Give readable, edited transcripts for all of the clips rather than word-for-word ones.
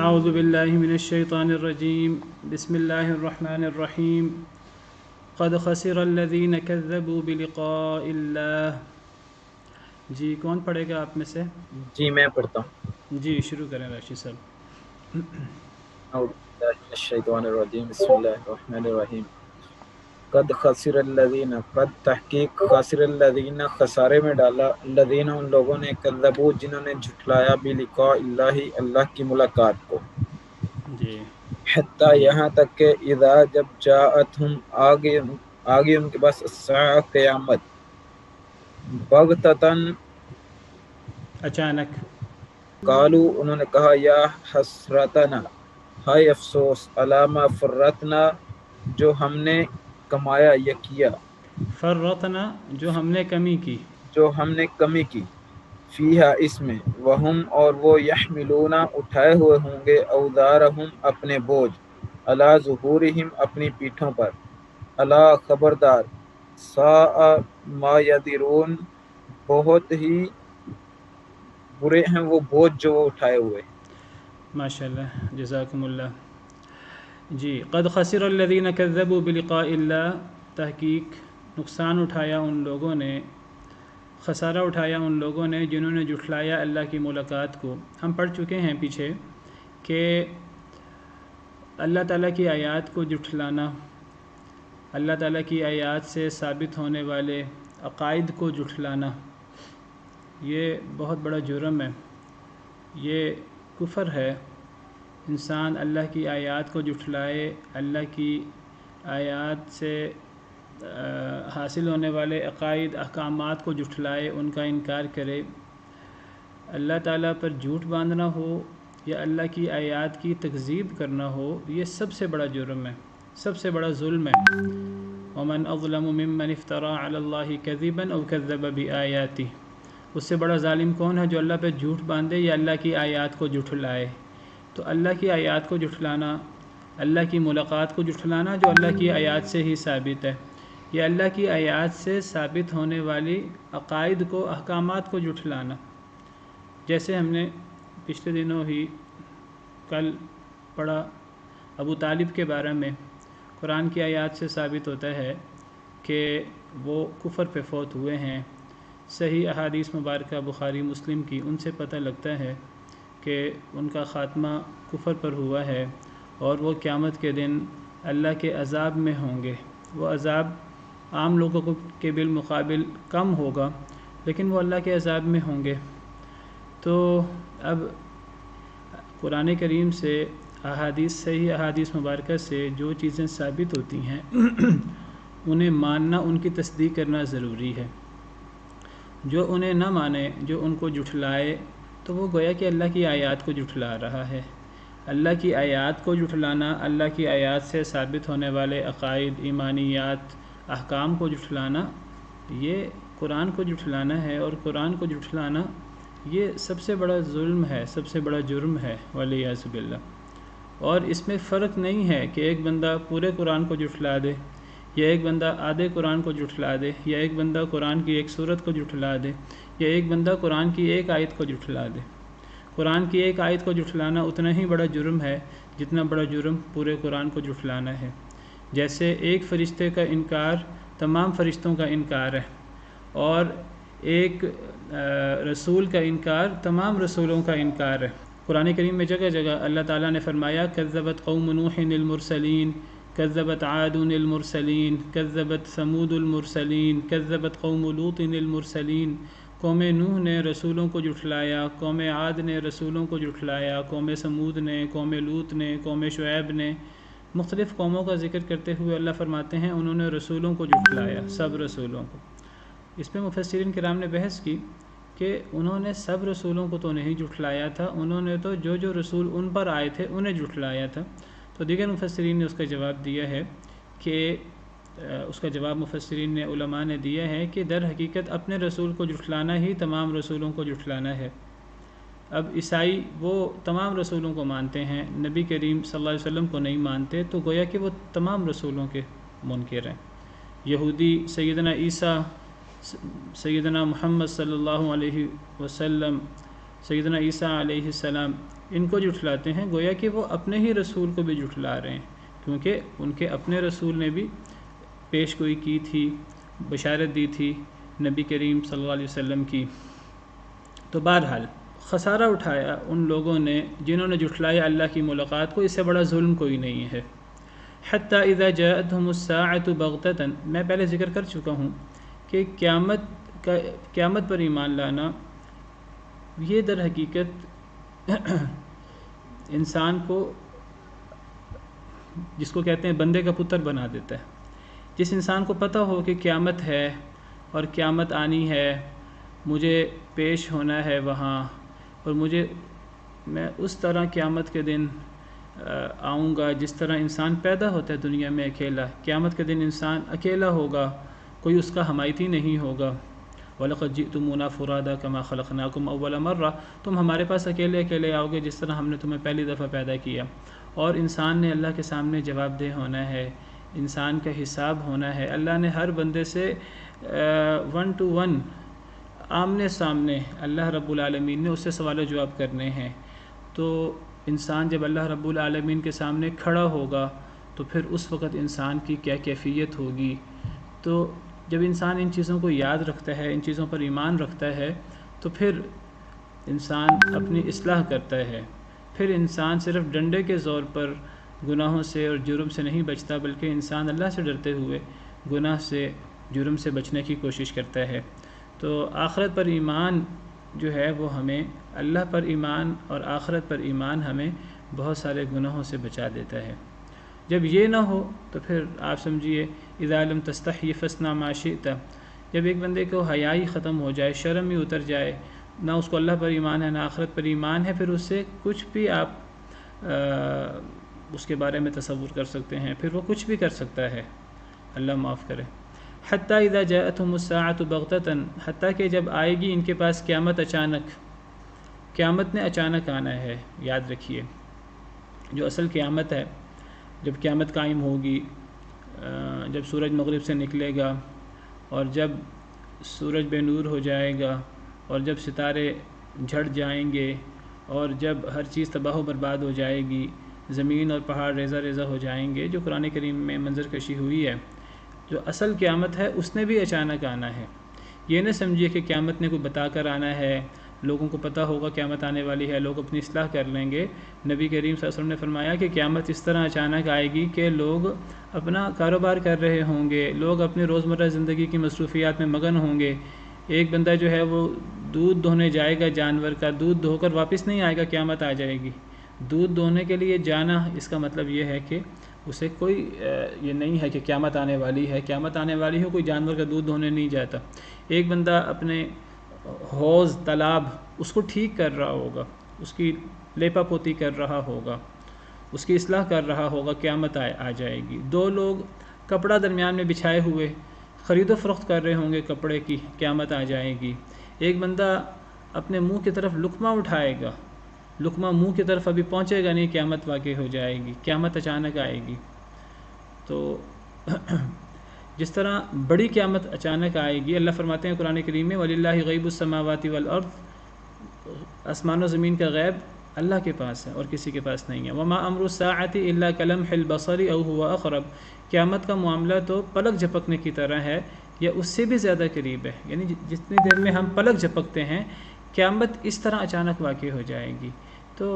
اعوذ باللہ من الشیطان الرجیم بسم اللہ الرحمن الرحیم قد خسر الذین کذبوا بلقاء اللہ. جی کون پڑھے گا آپ میں سے؟ جی میں پڑھتا ہوں. جی شروع کریں راشد صاحب. اعوذ باللہ من الشیطان الرجیم بسم اللہ الرحمن الرحیم. قد خسر الذین، قد تحقیق خسر الذین خسارے میں ڈالا، الذین ان لوگوں نے، کذبوا جنہوں نے جھٹلایا، بلقاء اللہ اللہ کی ملاقات کو، جی حتیٰ یہاں تک کہ اذا جب جاءتہم آگے ان کے پاس الساعہ قیامت، بغتتاً اچانک. قالو انہوں نے کہا، یا حسرتنا ہائے افسوس، علامہ فرتنا جو ہم نے کمایا یا کیا، فرطنا جو ہم نے کمی کی، جو ہم نے کمی کی، فیہا اس میں، وہم اور وہ، یحملون اٹھائے ہوئے ہوں گے، اوزارہم اپنے بوجھ، علی ظہورہم اپنی پیٹھوں پر، الا خبردار، ساء ما یذرون بہت ہی برے ہیں وہ بوجھ جو وہ اٹھائے ہوئے. ماشاء اللہ جزاکم اللہ. جی قد خسر الذین کذبوا بلقاء اللہ، تحقیق نقصان اٹھایا ان لوگوں نے، خسارہ اٹھایا ان لوگوں نے جنہوں نے جھٹلایا اللہ کی ملاقات کو. ہم پڑھ چکے ہیں پیچھے کہ اللہ تعالیٰ کی آیات کو جھٹلانا، اللہ تعالیٰ کی آیات سے ثابت ہونے والے عقائد کو جھٹلانا، یہ بہت بڑا جرم ہے، یہ کفر ہے. انسان اللہ کی آیات کو جھٹلائے، اللہ کی آیات سے حاصل ہونے والے عقائد احکامات کو جھٹلائے، ان کا انکار کرے. اللہ تعالیٰ پر جھوٹ باندھنا ہو یا اللہ کی آیات کی تکذیب کرنا ہو، یہ سب سے بڑا جرم ہے، سب سے بڑا ظلم ہے. ومن اظلم ممن افترى على الله كذبا او كذب بآیاته، اس سے بڑا ظالم کون ہے جو اللہ پہ جھوٹ باندھے یا اللہ کی آیات کو جھٹلائے. تو اللہ کی آیات کو جھٹلانا، اللہ کی ملاقات کو جھٹلانا جو اللہ کی آیات سے ہی ثابت ہے، یہ اللہ کی آیات سے ثابت ہونے والی عقائد کو، احکامات کو جھٹلانا. جیسے ہم نے پچھلے دنوں ہی کل پڑھا ابو طالب کے بارے میں، قرآن کی آیات سے ثابت ہوتا ہے کہ وہ کفر پہ فوت ہوئے ہیں. صحیح احادیث مبارکہ بخاری مسلم کی، ان سے پتہ لگتا ہے کہ ان کا خاتمہ کفر پر ہوا ہے اور وہ قیامت کے دن اللہ کے عذاب میں ہوں گے. وہ عذاب عام لوگوں کے بالمقابل کم ہوگا، لیکن وہ اللہ کے عذاب میں ہوں گے. تو اب قرآن کریم سے، احادیث، صحیح احادیث مبارکہ سے جو چیزیں ثابت ہوتی ہیں انہیں ماننا، ان کی تصدیق کرنا ضروری ہے. جو انہیں نہ مانے، جو ان کو جھٹلائے، تو وہ گویا کہ اللہ کی آیات کو جھٹلا رہا ہے. اللہ کی آیات کو جھٹلانا، اللہ کی آیات سے ثابت ہونے والے عقائد، ایمانیات، احکام کو جھٹلانا، یہ قرآن کو جھٹلانا ہے. اور قرآن کو جھٹلانا یہ سب سے بڑا ظلم ہے، سب سے بڑا جرم ہے والعیاذ باللہ. اور اس میں فرق نہیں ہے کہ ایک بندہ پورے قرآن کو جھٹلا دے، یا ایک بندہ آدھے قرآن کو جھٹلا دے، یا ایک بندہ قرآن کی ایک سورت کو جھٹلا دے، یا ایک بندہ قرآن کی ایک آیت کو جھٹلا دے. قرآن کی ایک آیت کو جھٹلانا اتنا ہی بڑا جرم ہے جتنا بڑا جرم پورے قرآن کو جھٹلانا ہے. جیسے ایک فرشتے کا انکار تمام فرشتوں کا انکار ہے، اور ایک رسول کا انکار تمام رسولوں کا انکار ہے. قرآن کریم میں جگہ جگہ اللہ تعالیٰ نے فرمایا کذبت قوم نوح المرسلین، کذبت عاد المرسلین، کذبت ثمود المرسلین، کذبت قوم لوط المرسلین. قوم نوح نے رسولوں کو جھٹلایا، قوم عاد نے رسولوں کو جھٹلایا، قوم ثمود نے، قوم لوط نے، قوم شعیب نے. مختلف قوموں کا ذکر کرتے ہوئے اللہ فرماتے ہیں انہوں نے رسولوں کو جھٹلایا، سب رسولوں کو. اس میں مفسرین کرام نے بحث کی کہ انہوں نے سب رسولوں کو تو نہیں جھٹلایا تھا، انہوں نے تو جو جو رسول ان پر آئے تھے انہیں جھٹلایا تھا. تو دیگر مفسرین نے اس کا جواب دیا ہے کہ اس کا جواب مفسرین نے، علماء نے دیا ہے کہ در حقیقت اپنے رسول کو جھٹلانا ہی تمام رسولوں کو جھٹلانا ہے. اب عیسائی وہ تمام رسولوں کو مانتے ہیں، نبی کریم صلی اللہ علیہ وسلم کو نہیں مانتے، تو گویا کہ وہ تمام رسولوں کے منکر ہیں. یہودی سیدنا عیسیٰ، سیدنا محمد صلی اللہ علیہ وسلم، سیدنا عیسیٰ علیہ السلام، ان کو جھٹلاتے ہیں، گویا کہ وہ اپنے ہی رسول کو بھی جھٹلا رہے ہیں، کیونکہ ان کے اپنے رسول نے بھی پیش گوئی کی تھی، بشارت دی تھی نبی کریم صلی اللہ علیہ وسلم کی۔ تو بہرحال خسارہ اٹھایا ان لوگوں نے جنہوں نے جھٹلایا اللہ کی ملاقات کو، اس سے بڑا ظلم کوئی نہیں ہے۔ حتی اذا جاءتهم الساعة بغتة، میں پہلے ذکر کر چکا ہوں کہ قیامت پر ایمان لانا یہ در حقیقت انسان کو، جس کو کہتے ہیں بندے کا پتر بنا دیتا ہے۔ جس انسان کو پتہ ہو کہ قیامت ہے اور قیامت آنی ہے، مجھے پیش ہونا ہے وہاں، اور میں اس طرح قیامت کے دن آؤں گا جس طرح انسان پیدا ہوتا ہے دنیا میں اکیلا، قیامت کے دن انسان اکیلا ہوگا، کوئی اس کا حمایتی نہیں ہوگا۔ وَلَقَدْ جِئْتُمُونَا فُرَادَىٰ كَمَا خَلَقْنَاكُمْ أَوَّلَ مَرَّةٍ، تم ہمارے پاس اکیلے اکیلے آؤ گے جس طرح ہم نے تمہیں پہلی دفعہ پیدا کیا۔ اور انسان نے اللہ کے سامنے جواب دہ ہونا ہے، انسان کا حساب ہونا ہے۔ اللہ نے ہر بندے سے 1 to 1 آمنے سامنے اللہ رب العالمین نے اس سے سوال و جواب کرنے ہیں۔ تو انسان جب اللہ رب العالمین کے سامنے کھڑا ہوگا تو پھر اس وقت انسان کی کیا کیفیت ہوگی۔ تو جب انسان ان چیزوں کو یاد رکھتا ہے، ان چیزوں پر ایمان رکھتا ہے، تو پھر انسان اپنی اصلاح کرتا ہے۔ پھر انسان صرف ڈنڈے کے زور پر گناہوں سے اور جرم سے نہیں بچتا، بلکہ انسان اللہ سے ڈرتے ہوئے گناہ سے، جرم سے بچنے کی کوشش کرتا ہے۔ تو آخرت پر ایمان جو ہے وہ ہمیں، اللہ پر ایمان اور آخرت پر ایمان ہمیں بہت سارے گناہوں سے بچا دیتا ہے۔ جب یہ نہ ہو تو پھر آپ سمجھیے اذا لم تستحی فاصنع ما شئت، جب ایک بندے کو حیائی ختم ہو جائے، شرم ہی اتر جائے، نہ اس کو اللہ پر ایمان ہے نہ آخرت پر ایمان ہے، پھر اس سے کچھ بھی آپ اس کے بارے میں تصور کر سکتے ہیں، پھر وہ کچھ بھی کر سکتا ہے، اللہ معاف کرے۔ حتیٰ اذا جاءتهم الساعة بغتة، حتیٰ کہ جب آئے گی ان کے پاس قیامت اچانک، قیامت نے اچانک آنا ہے، یاد رکھیے جو اصل قیامت ہے، جب قیامت قائم ہوگی، جب سورج مغرب سے نکلے گا اور جب سورج بے نور ہو جائے گا اور جب ستارے جھڑ جائیں گے اور جب ہر چیز تباہ و برباد ہو جائے گی، زمین اور پہاڑ ریزہ ریزہ ہو جائیں گے، جو قرآن کریم میں منظر کشی ہوئی ہے، جو اصل قیامت ہے اس نے بھی اچانک آنا ہے۔ یہ نہ سمجھیے کہ قیامت نے کوئی بتا کر آنا ہے، لوگوں کو پتہ ہوگا قیامت آنے والی ہے، لوگ اپنی اصلاح کر لیں گے۔ نبی کریم صلی اللہ علیہ وسلم نے فرمایا کہ قیامت اس طرح اچانک آئے گی کہ لوگ اپنا کاروبار کر رہے ہوں گے، لوگ اپنے روزمرہ زندگی کی مصروفیات میں مگن ہوں گے۔ ایک بندہ جو ہے وہ دودھ دھونے جائے گا، جانور کا دودھ دھو کر واپس نہیں آئے گا، قیامت آ جائے گی۔ دودھ دھونے کے لیے جانا، اس کا مطلب یہ ہے کہ اسے کوئی یہ نہیں ہے کہ قیامت آنے والی ہے، قیامت آنے والی ہے، کوئی جانور کا دودھ دھونے نہیں جاتا۔ ایک بندہ اپنے حوض، تالاب، اس کو ٹھیک کر رہا ہوگا، اس کی لیپا پوتی کر رہا ہوگا، اس کی اصلاح کر رہا ہوگا، قیامت آ جائے گی۔ دو لوگ کپڑا درمیان میں بچھائے ہوئے خرید و فروخت کر رہے ہوں گے کپڑے کی، قیامت آ جائے گی۔ ایک بندہ اپنے منہ کی طرف لقمہ اٹھائے گا، لقمہ منہ کی طرف ابھی پہنچے گا نہیں، قیامت واقع ہو جائے گی، قیامت اچانک آئے گی۔ تو جس طرح بڑی قیامت اچانک آئے گی، اللہ فرماتے ہیں قرآن کریم میں وَلِلَّهِ غَيْبُ السَّمَاوَاتِ وَالْأَرْضِ، آسمان و زمین کا غیب اللہ کے پاس ہے اور کسی کے پاس نہیں ہے۔ وَمَا أَمْرُ السَّاعَةِ إِلَّا كَلَمْحِ الْبَصَرِ أَوْ هُوَ أَقْرَبُ، قیامت کا معاملہ تو پلک جھپکنے کی طرح ہے یا اس سے بھی زیادہ قریب ہے، یعنی جتنی دیر میں ہم پلک جھپکتے ہیں قیامت اس طرح اچانک واقع ہو جائے گی۔ تو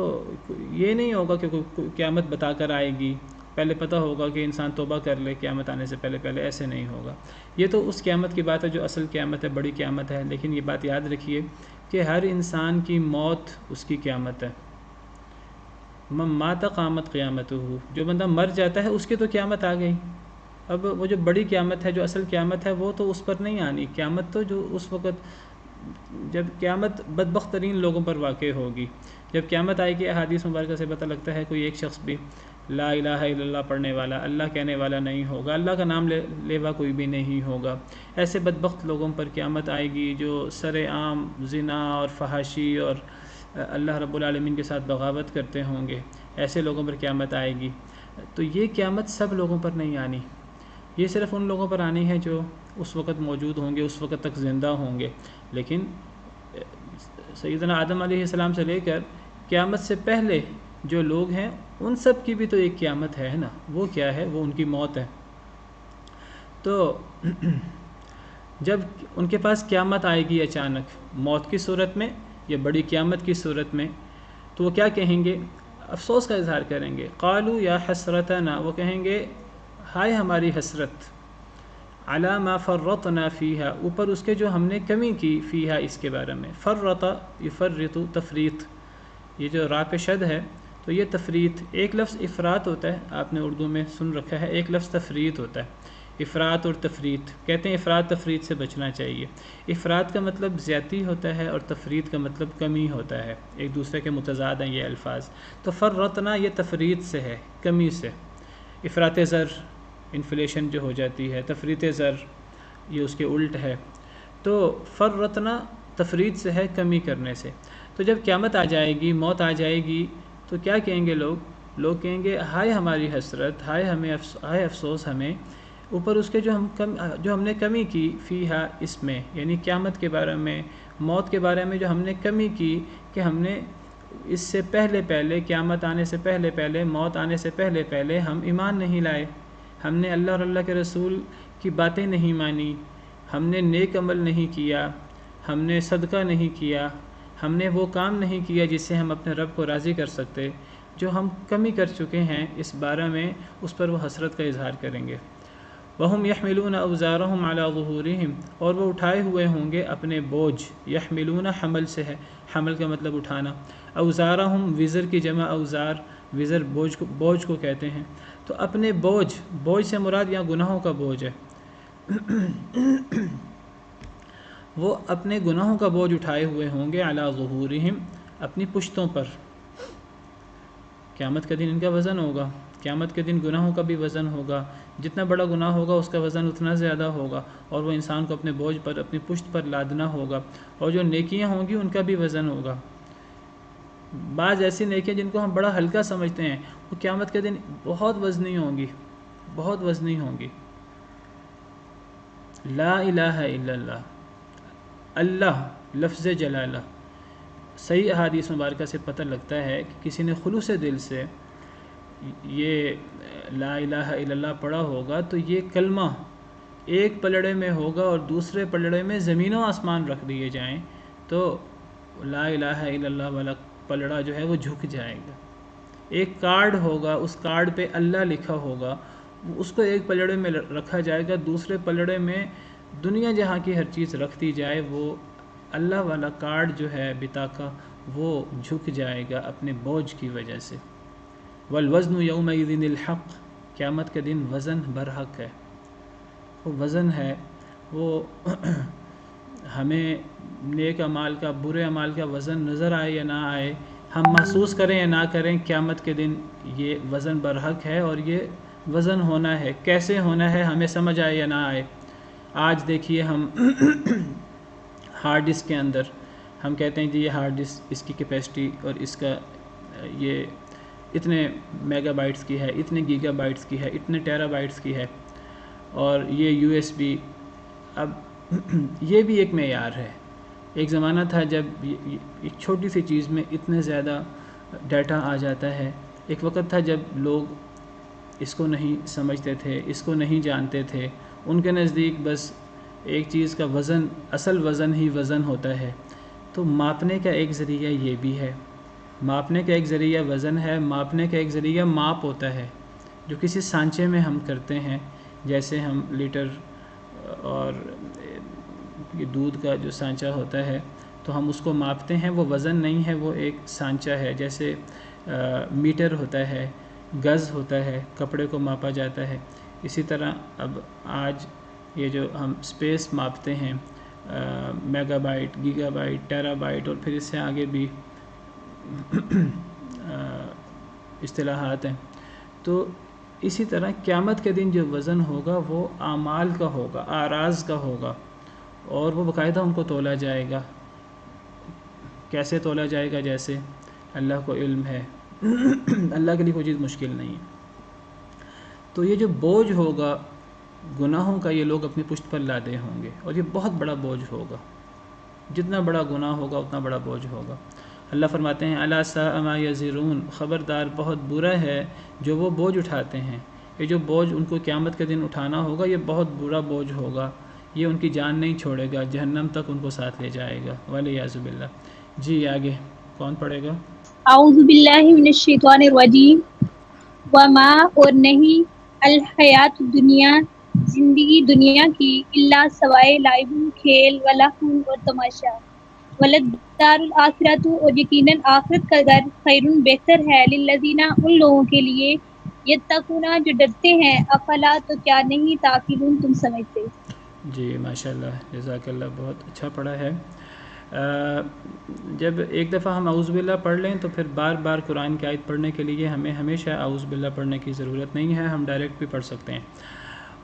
یہ نہیں ہوگا کہ قیامت بتا کر آئے گی، پہلے پتہ ہوگا کہ انسان توبہ کر لے قیامت آنے سے پہلے، ایسے نہیں ہوگا۔ یہ تو اس قیامت کی بات ہے جو اصل قیامت ہے، بڑی قیامت ہے، لیکن یہ بات یاد رکھیے کہ ہر انسان کی موت اس کی قیامت ہے۔ من مات قامت قیامتہ، جو بندہ مر جاتا ہے اس کی تو قیامت آ گئی۔ اب وہ جو بڑی قیامت ہے، جو اصل قیامت ہے، وہ تو اس پر نہیں آنی۔ قیامت تو جو اس وقت جب قیامت بدبخت ترین لوگوں پر واقع ہوگی، جب قیامت آئے گی، احادیث مبارکہ سے پتہ لگتا ہے کوئی ایک شخص بھی لا الہ الا اللہ پڑھنے والا، اللہ کہنے والا نہیں ہوگا، اللہ کا نام لیوا کوئی بھی نہیں ہوگا۔ ایسے بدبخت لوگوں پر قیامت آئے گی جو سر عام زنا اور فحاشی اور اللہ رب العالمین کے ساتھ بغاوت کرتے ہوں گے، ایسے لوگوں پر قیامت آئے گی۔ تو یہ قیامت سب لوگوں پر نہیں آنی، یہ صرف ان لوگوں پر آنی ہے جو اس وقت موجود ہوں گے، اس وقت تک زندہ ہوں گے۔ لیکن سیدنا آدم علیہ السلام سے لے کر قیامت سے پہلے جو لوگ ہیں ان سب کی بھی تو ایک قیامت ہے نا، وہ کیا ہے؟ وہ ان کی موت ہے۔ تو جب ان کے پاس قیامت آئے گی اچانک موت کی صورت میں یا بڑی قیامت کی صورت میں، تو وہ کیا کہیں گے؟ افسوس کا اظہار کریں گے۔ قالوا یا حسرتنا، وہ کہیں گے ہائے ہماری حسرت، علی ما فرطنا فیہا، اوپر اس کے جو ہم نے کمی کی، فیہا اس کے بارے میں۔ فرط یفرط تفریط، یہ جو را پہ شد ہے تو یہ تفریط، ایک لفظ افراط ہوتا ہے، آپ نے اردو میں سن رکھا ہے، ایک لفظ تفریط ہوتا ہے۔ افراط اور تفریط، کہتے ہیں افراط تفریط سے بچنا چاہیے۔ افراط کا مطلب زیادتی ہوتا ہے اور تفریط کا مطلب کمی ہوتا ہے، ایک دوسرے کے متضاد ہیں یہ الفاظ۔ تو فرطنا یہ تفریط سے ہے، کمی سے۔ افراط زر انفلیشن جو ہو جاتی ہے، تفریط زر یہ اس کے الٹ ہے۔ تو فرطنا تفریط سے ہے، کمی کرنے سے۔ تو جب قیامت آ جائے گی، موت آ جائے گی، تو کیا کہیں گے لوگ کہیں گے ہائے ہماری حسرت، ہائے افسوس ہمیں، اوپر اس کے جو ہم نے کمی کی، فیہا اس میں، یعنی قیامت کے بارے میں، موت کے بارے میں جو ہم نے کمی کی، کہ ہم نے اس سے پہلے قیامت آنے سے پہلے، موت آنے سے پہلے ہم ایمان نہیں لائے، ہم نے اللہ اور اللہ کے رسول کی باتیں نہیں مانی، ہم نے نیک عمل نہیں کیا، ہم نے صدقہ نہیں کیا، ہم نے وہ کام نہیں کیا جس سے ہم اپنے رب کو راضی کر سکتے، جو ہم کمی کر چکے ہیں اس بارے میں، اس پر وہ حسرت کا اظہار کریں گے۔ وَهُمْ يَحْمِلُونَ أَوْزَارَهُمْ عَلَى ظُهُورِهِمْ، اور وہ اٹھائے ہوئے ہوں گے اپنے بوجھ، یحملون حمل سے ہے، حمل کا مطلب اٹھانا، اوزارہم وزر کی جمع اوزار، وزر بوجھ کو کہتے ہیں۔ تو اپنے بوجھ سے مراد یہاں گناہوں کا بوجھ ہے، وہ اپنے گناہوں کا بوجھ اٹھائے ہوئے ہوں گے، علی ظہورہم اپنی پشتوں پر۔ قیامت کے دن ان کا وزن ہوگا، قیامت کے دن گناہوں کا بھی وزن ہوگا، جتنا بڑا گناہ ہوگا اس کا وزن اتنا زیادہ ہوگا، اور وہ انسان کو اپنے بوجھ پر، اپنی پشت پر لادنا ہوگا، اور جو نیکیاں ہوں گی ان کا بھی وزن ہوگا۔ بعض ایسی نیکیاں جن کو ہم بڑا ہلکا سمجھتے ہیں، وہ قیامت کے دن بہت وزنی ہوں گی، بہت وزنی ہوں گی۔ لا الہ الا اللہ، اللہ لفظ جلالہ، صحیح احادیث مبارکہ سے پتہ لگتا ہے کہ کسی نے خلوص دل سے یہ لا الہ الا اللہ پڑھا ہوگا تو یہ کلمہ ایک پلڑے میں ہوگا اور دوسرے پلڑے میں زمین و آسمان رکھ دیے جائیں تو لا الہ الا اللہ والا پلڑا جو ہے وہ جھک جائے گا۔ ایک کارڈ ہوگا، اس کارڈ پہ اللہ لکھا ہوگا، اس کو ایک پلڑے میں رکھا جائے گا، دوسرے پلڑے میں دنیا جہاں کی ہر چیز رکھ دی جائے، وہ اللہ والا کارڈ جو ہے بطاقہ وہ جھک جائے گا اپنے بوجھ کی وجہ سے۔ والوزن یومئذ الحق، قیامت کے دن وزن برحق ہے، وہ وزن ہے، وہ ہمیں نیک اعمال کا، برے اعمال کا وزن نظر آئے یا نہ آئے، ہم محسوس کریں یا نہ کریں، قیامت کے دن یہ وزن برحق ہے، اور یہ وزن ہونا ہے۔ کیسے ہونا ہے ہمیں سمجھ آئے یا نہ آئے۔ آج دیکھیے ہم ہارڈ ڈسک کے اندر ہم کہتے ہیں جی یہ ہارڈ ڈسک، اس کی کیپیسٹی اور اس کا یہ اتنے میگا بائٹس کی ہے، اتنے گیگا بائٹس کی ہے، اتنے ٹیرا بائٹس کی ہے، اور یہ یو ایس بی۔ اب یہ بھی ایک معیار ہے۔ ایک زمانہ تھا جب ایک چھوٹی سی چیز میں اتنے زیادہ ڈیٹا آ جاتا ہے، ایک وقت تھا جب لوگ اس کو نہیں سمجھتے تھے، اس کو نہیں جانتے تھے، ان کے نزدیک بس ایک چیز کا وزن، اصل وزن ہی وزن ہوتا ہے۔ تو ماپنے کا ایک ذریعہ یہ بھی ہے، ماپنے کا ایک ذریعہ وزن ہے، ماپنے کا ایک ذریعہ ماپ ہوتا ہے جو کسی سانچے میں ہم کرتے ہیں، جیسے ہم لیٹر اور یہ دودھ کا جو سانچہ ہوتا ہے تو ہم اس کو ماپتے ہیں، وہ وزن نہیں ہے، وہ ایک سانچہ ہے۔ جیسے میٹر ہوتا ہے، گز ہوتا ہے، کپڑے کو ماپا جاتا ہے، اسی طرح اب آج یہ جو ہم اسپیس ماپتے ہیں، megabyte, gigabyte, terabyte, اور پھر اس سے آگے بھی اصطلاحات ہیں۔ تو اسی طرح قیامت کے دن جو وزن ہوگا وہ اعمال کا ہوگا، اعراض کا ہوگا، اور وہ باقاعدہ ان کو تولا جائے گا۔ کیسے تولا جائے گا؟ جیسے اللہ کو علم ہے، اللہ کے لیے کوئی چیز مشکل نہیں ہے۔ تو یہ جو بوجھ ہوگا گناہوں کا، یہ لوگ اپنی پشت پر لادے ہوں گے، اور یہ بہت بڑا بوجھ ہوگا، جتنا بڑا گناہ ہوگا اتنا بڑا بوجھ ہوگا۔ اللہ فرماتے ہیں الا ساء ما یزرون، خبردار بہت برا ہے جو وہ بوجھ اٹھاتے ہیں. یہ جو بوجھ ان کو قیامت کے دن اٹھانا ہوگا یہ بہت برا بوجھ ہوگا، یہ ان کی جان نہیں چھوڑے گا، جہنم تک ان کو ساتھ لے جائے گا والعیاذ باللہ. جی آگے کون پڑھے گا؟ اعوذ باللہ من الشیطان الرجیم. وما اور نہیں الحیات دنیا زندگی دنیا کی الا سوائے لعب کھیل ولہو اور تماشا ولدار الآخرۃ اور یقیناً آخرت کا گھر خیرun بہتر ہے للذین ان لوگوں کے لیے یتقون جو ڈرتے ہیں افلا تو کیا نہیں تعقلون تم سمجھتے. جی ماشاء اللہ جزاک اللہ، بہت اچھا پڑھا ہے. جب ایک دفعہ ہم اعوذ باللہ پڑھ لیں تو پھر بار بار قرآن کی آیت پڑھنے کے لیے ہمیں ہمیشہ اعوذ باللہ پڑھنے کی ضرورت نہیں ہے، ہم ڈائریکٹ بھی پڑھ سکتے ہیں.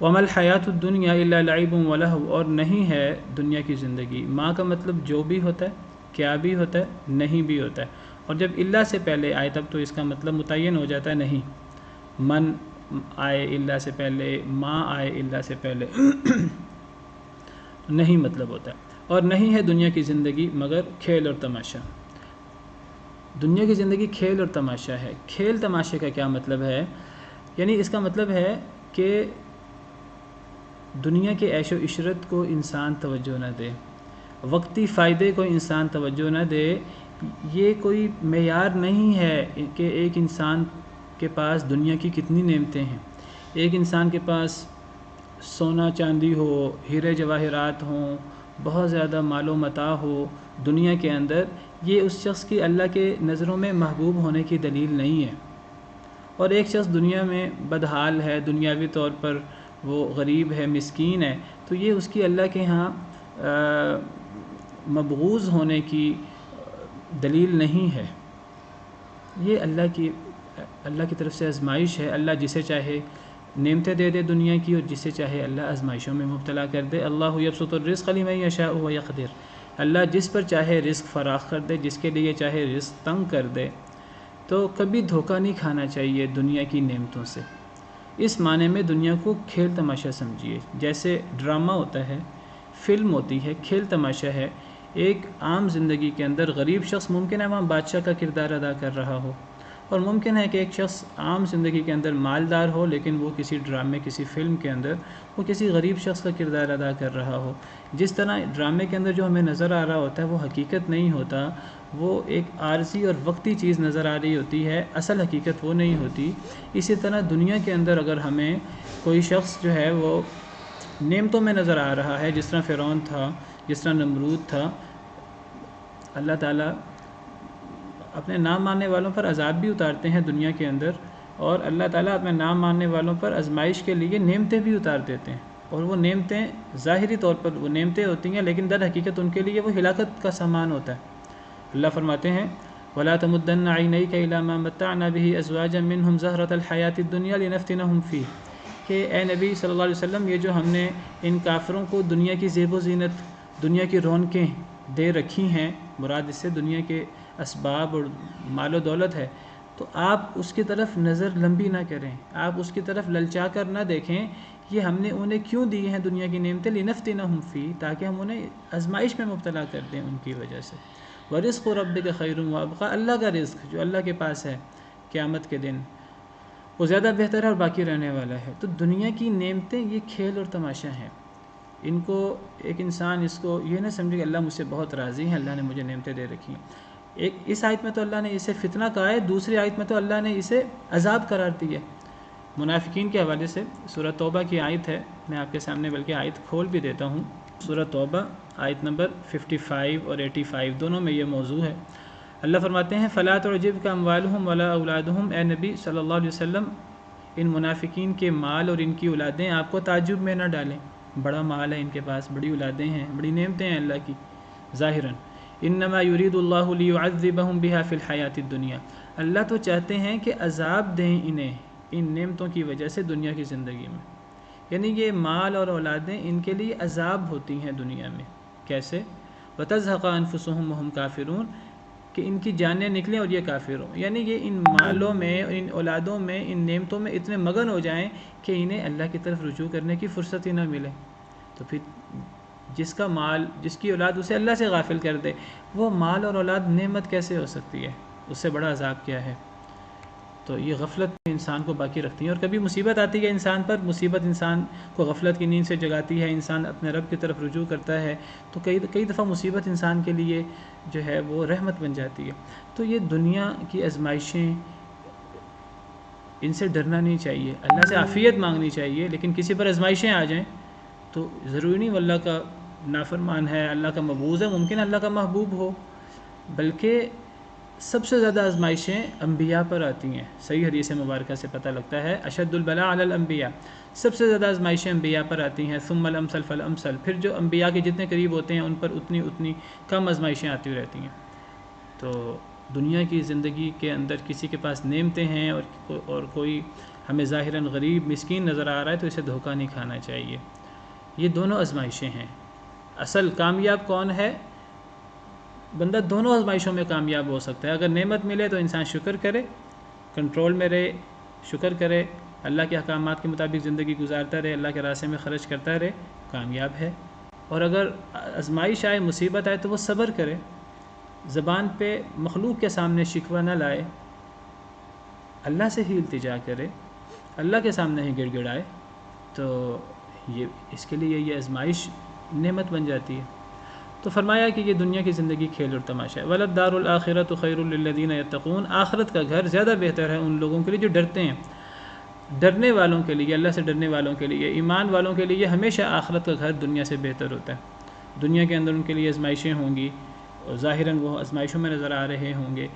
وَمَا الْحَيَاةُ الدُّنْيَا إِلَّا لَعِبٌ وَلَهْوٌ، اور نہیں ہے دنیا کی زندگی. ماں کا مطلب جو بھی ہوتا ہے، کیا بھی ہوتا ہے، نہیں بھی ہوتا ہے. اور جب اللہ سے پہلے آئے تب تو اس کا مطلب متعین ہو جاتا ہے نہیں. من آئے اللہ سے پہلے، ماں آئے اللہ سے پہلے نہیں مطلب ہوتا ہے. اور نہیں ہے دنیا کی زندگی مگر کھیل اور تماشا. دنیا کی زندگی کھیل اور تماشا ہے. کھیل تماشے کا کیا مطلب ہے؟ یعنی اس کا مطلب ہے کہ دنیا کے عیش و عشرت کو انسان توجہ نہ دے، وقتی فائدے کو انسان توجہ نہ دے. یہ کوئی معیار نہیں ہے کہ ایک انسان کے پاس دنیا کی کتنی نعمتیں ہیں. ایک انسان کے پاس سونا چاندی ہو، ہیرے جواہرات ہوں، بہت زیادہ مال و متاع ہو دنیا کے اندر، یہ اس شخص کی اللہ کے نظروں میں محبوب ہونے کی دلیل نہیں ہے. اور ایک شخص دنیا میں بدحال ہے، دنیاوی طور پر وہ غریب ہے، مسکین ہے، تو یہ اس کی اللہ کے ہاں مبغوض ہونے کی دلیل نہیں ہے. یہ اللہ کی طرف سے آزمائش ہے. اللہ جسے چاہے نعمتیں دے دے دنیا کی، اور جسے چاہے اللہ آزمائشوں میں مبتلا کر دے. اللہ یبسط الرزق لمن یشاء ویقدر، اللہ جس پر چاہے رزق فراخ کر دے، جس کے لیے چاہے رزق تنگ کر دے. تو کبھی دھوکہ نہیں کھانا چاہیے دنیا کی نعمتوں سے. اس معنی میں دنیا کو کھیل تماشا سمجھیے. جیسے ڈرامہ ہوتا ہے، فلم ہوتی ہے، کھیل تماشا ہے. ایک عام زندگی کے اندر غریب شخص ممکن ہے وہاں بادشاہ کا کردار ادا کر رہا ہو، اور ممکن ہے کہ ایک شخص عام زندگی کے اندر مالدار ہو لیکن وہ کسی ڈرامے، کسی فلم کے اندر وہ کسی غریب شخص کا کردار ادا کر رہا ہو. جس طرح ڈرامے کے اندر جو ہمیں نظر آ رہا ہوتا ہے وہ حقیقت نہیں ہوتا، وہ ایک عارضی اور وقتی چیز نظر آ رہی ہوتی ہے، اصل حقیقت وہ نہیں ہوتی. اسی طرح دنیا کے اندر اگر ہمیں کوئی شخص جو ہے وہ نعمتوں میں نظر آ رہا ہے، جس طرح فرعون تھا، جس طرح نمرود تھا، اللہ تعالیٰ اپنے نام ماننے والوں پر عذاب بھی اتارتے ہیں دنیا کے اندر، اور اللہ تعالیٰ اپنے نام ماننے والوں پر آزمائش کے لیے نعمتیں بھی اتار دیتے ہیں. اور وہ نعمتیں ظاہری طور پر وہ نعمتیں ہوتی ہیں، لیکن در حقیقت ان کے لیے وہ ہلاکت کا سامان ہوتا ہے. اللہ فرماتے ہیں وَلَا تَمُدَّنَّ عَيْنَيْكَ إِلَىٰ مَا مَتَّعْنَا بِهِ أَزْوَاجًا مِّنْهُمْ زَهْرَةَ الْحَيَاةِ الدُّنْيَا لِنَفْتِنَهُمْ فِيهِ، کہ اے نبی صلی اللہ علیہ وسلم، یہ جو ہم نے ان کافروں کو دنیا کی زیب و زینت، دنیا کی رونقیں دے رکھی ہیں، مراد اس سے دنیا کے اسباب اور مال و دولت ہے، تو آپ اس کی طرف نظر لمبی نہ کریں، آپ اس کی طرف للچا کر نہ دیکھیں. یہ ہم نے انہیں کیوں دی ہیں دنیا کی نعمتیں؟ لِنَفْتِنَهُمْ فِيهِ، تاکہ ہم انہیں آزمائش میں مبتلا کر دیں ان کی وجہ سے. وَرِزْقُ رَبِّكَ خَيْرٌ وَأَبْقَىٰ، اللہ کا رزق جو اللہ کے پاس ہے قیامت کے دن وہ زیادہ بہتر ہے اور باقی رہنے والا ہے. تو دنیا کی نعمتیں یہ کھیل اور تماشا ہیں. ان کو ایک انسان اس کو یہ نہ سمجھے کہ اللہ مجھ سے بہت راضی ہے، اللہ نے مجھے نعمتیں دے رکھی ہیں. اس آیت میں تو اللہ نے اسے فتنہ کہا ہے، دوسری آیت میں تو اللہ نے اسے عذاب قرار دیا. منافقین کے حوالے سے سورہ توبہ کی آیت ہے، میں آپ کے سامنے بلکہ آیت کھول بھی دیتا ہوں. سورہ توبہ آیت نمبر 55 اور 85 دونوں میں یہ موضوع ہے. اللہ فرماتے ہیں فَلَا تُعْجِبْكَ أَمْوَالُهُمْ وَلَا أَوْلَادُهُمْ، اے نبی صلی اللہ علیہ وسلم ان منافقین کے مال اور ان کی اولادیں آپ کو تعجب میں نہ ڈالیں. بڑا مال ہے ان کے پاس، بڑی اولادیں ہیں، بڑی نعمتیں ہیں اللہ کی ظاہراً. انما یرید اللہ لیعذبہم بہا فی الحیات الدنیا، اللہ تو چاہتے ہیں کہ عذاب دیں انہیں ان نعمتوں کی وجہ سے دنیا کی زندگی میں. یعنی یہ مال اور اولادیں ان کے لیے عذاب ہوتی ہیں دنیا میں. کیسے؟ وَتَزْهَقَ أَنفُسُهُمْ وَهُمْ كَافِرُونَ، کہ ان کی جانیں نکلیں اور یہ کافر ہوں. یعنی یہ ان مالوں میں، ان اولادوں میں، ان نعمتوں میں اتنے مگن ہو جائیں کہ انہیں اللہ کی طرف رجوع کرنے کی فرصت ہی نہ ملے. تو پھر جس کا مال، جس کی اولاد اسے اللہ سے غافل کر دے، وہ مال اور اولاد نعمت کیسے ہو سکتی ہے؟ اس سے بڑا عذاب کیا ہے؟ تو یہ غفلت انسان کو باقی رکھتی ہیں، اور کبھی مصیبت آتی ہے انسان پر، مصیبت انسان کو غفلت کی نیند سے جگاتی ہے، انسان اپنے رب کی طرف رجوع کرتا ہے، تو کئی دفعہ مصیبت انسان کے لیے جو ہے وہ رحمت بن جاتی ہے۔ تو یہ دنیا کی آزمائشیں، ان سے ڈرنا نہیں چاہیے، اللہ سے عافیت مانگنی چاہیے، لیکن کسی پر آزمائشیں آ جائیں تو ضروری نہیں وہ اللہ کا نافرمان ہے، اللہ کا مبغوض ہے، ممکن اللہ کا محبوب ہو، بلکہ سب سے زیادہ آزمائشیں انبیاء پر آتی ہیں۔ صحیح حدیث مبارکہ سے پتہ لگتا ہے اشد البلاء علی الانبیاء، سب سے زیادہ آزمائشیں انبیاء پر آتی ہیں، ثم الامثل فالامثل، پھر جو انبیاء کے جتنے قریب ہوتے ہیں ان پر اتنی کم آزمائشیں آتی رہتی ہیں۔ تو دنیا کی زندگی کے اندر کسی کے پاس نعمتیں ہیں اور کوئی ہمیں ظاہراً غریب مسکین نظر آ رہا ہے تو اسے دھوکہ نہیں کھانا چاہیے۔ یہ دونوں آزمائشیں ہیں۔ اصل کامیاب کون ہے؟ بندہ دونوں آزمائشوں میں کامیاب ہو سکتا ہے۔ اگر نعمت ملے تو انسان شکر کرے، کنٹرول میں رہے، شکر کرے، اللہ کے احکامات کے مطابق زندگی گزارتا رہے، اللہ کے راستے میں خرچ کرتا رہے، کامیاب ہے۔ اور اگر آزمائش آئے، مصیبت آئے تو وہ صبر کرے، زبان پہ مخلوق کے سامنے شکوہ نہ لائے، اللہ سے ہی التجا کرے، اللہ کے سامنے ہی گڑ گڑائے، تو اس کے لیے یہ آزمائش نعمت بن جاتی ہے۔ تو فرمایا کہ یہ دنیا کی زندگی کھیل اور تماشا ہے۔ وَلَلدَّارُ الْآخِرَةُ خَيْرٌ لِّلَّذِينَ يَتَّقُونَ، آخرت کا گھر زیادہ بہتر ہے ان لوگوں کے لیے جو ڈرتے ہیں، ڈرنے والوں کے لیے، اللہ سے ڈرنے والوں کے لیے، ایمان والوں کے لیے ہمیشہ آخرت کا گھر دنیا سے بہتر ہوتا ہے۔ دنیا کے اندر ان کے لیے آزمائشیں ہوں گی، اور ظاہراً وہ آزمائشوں میں نظر آ رہے ہوں گے،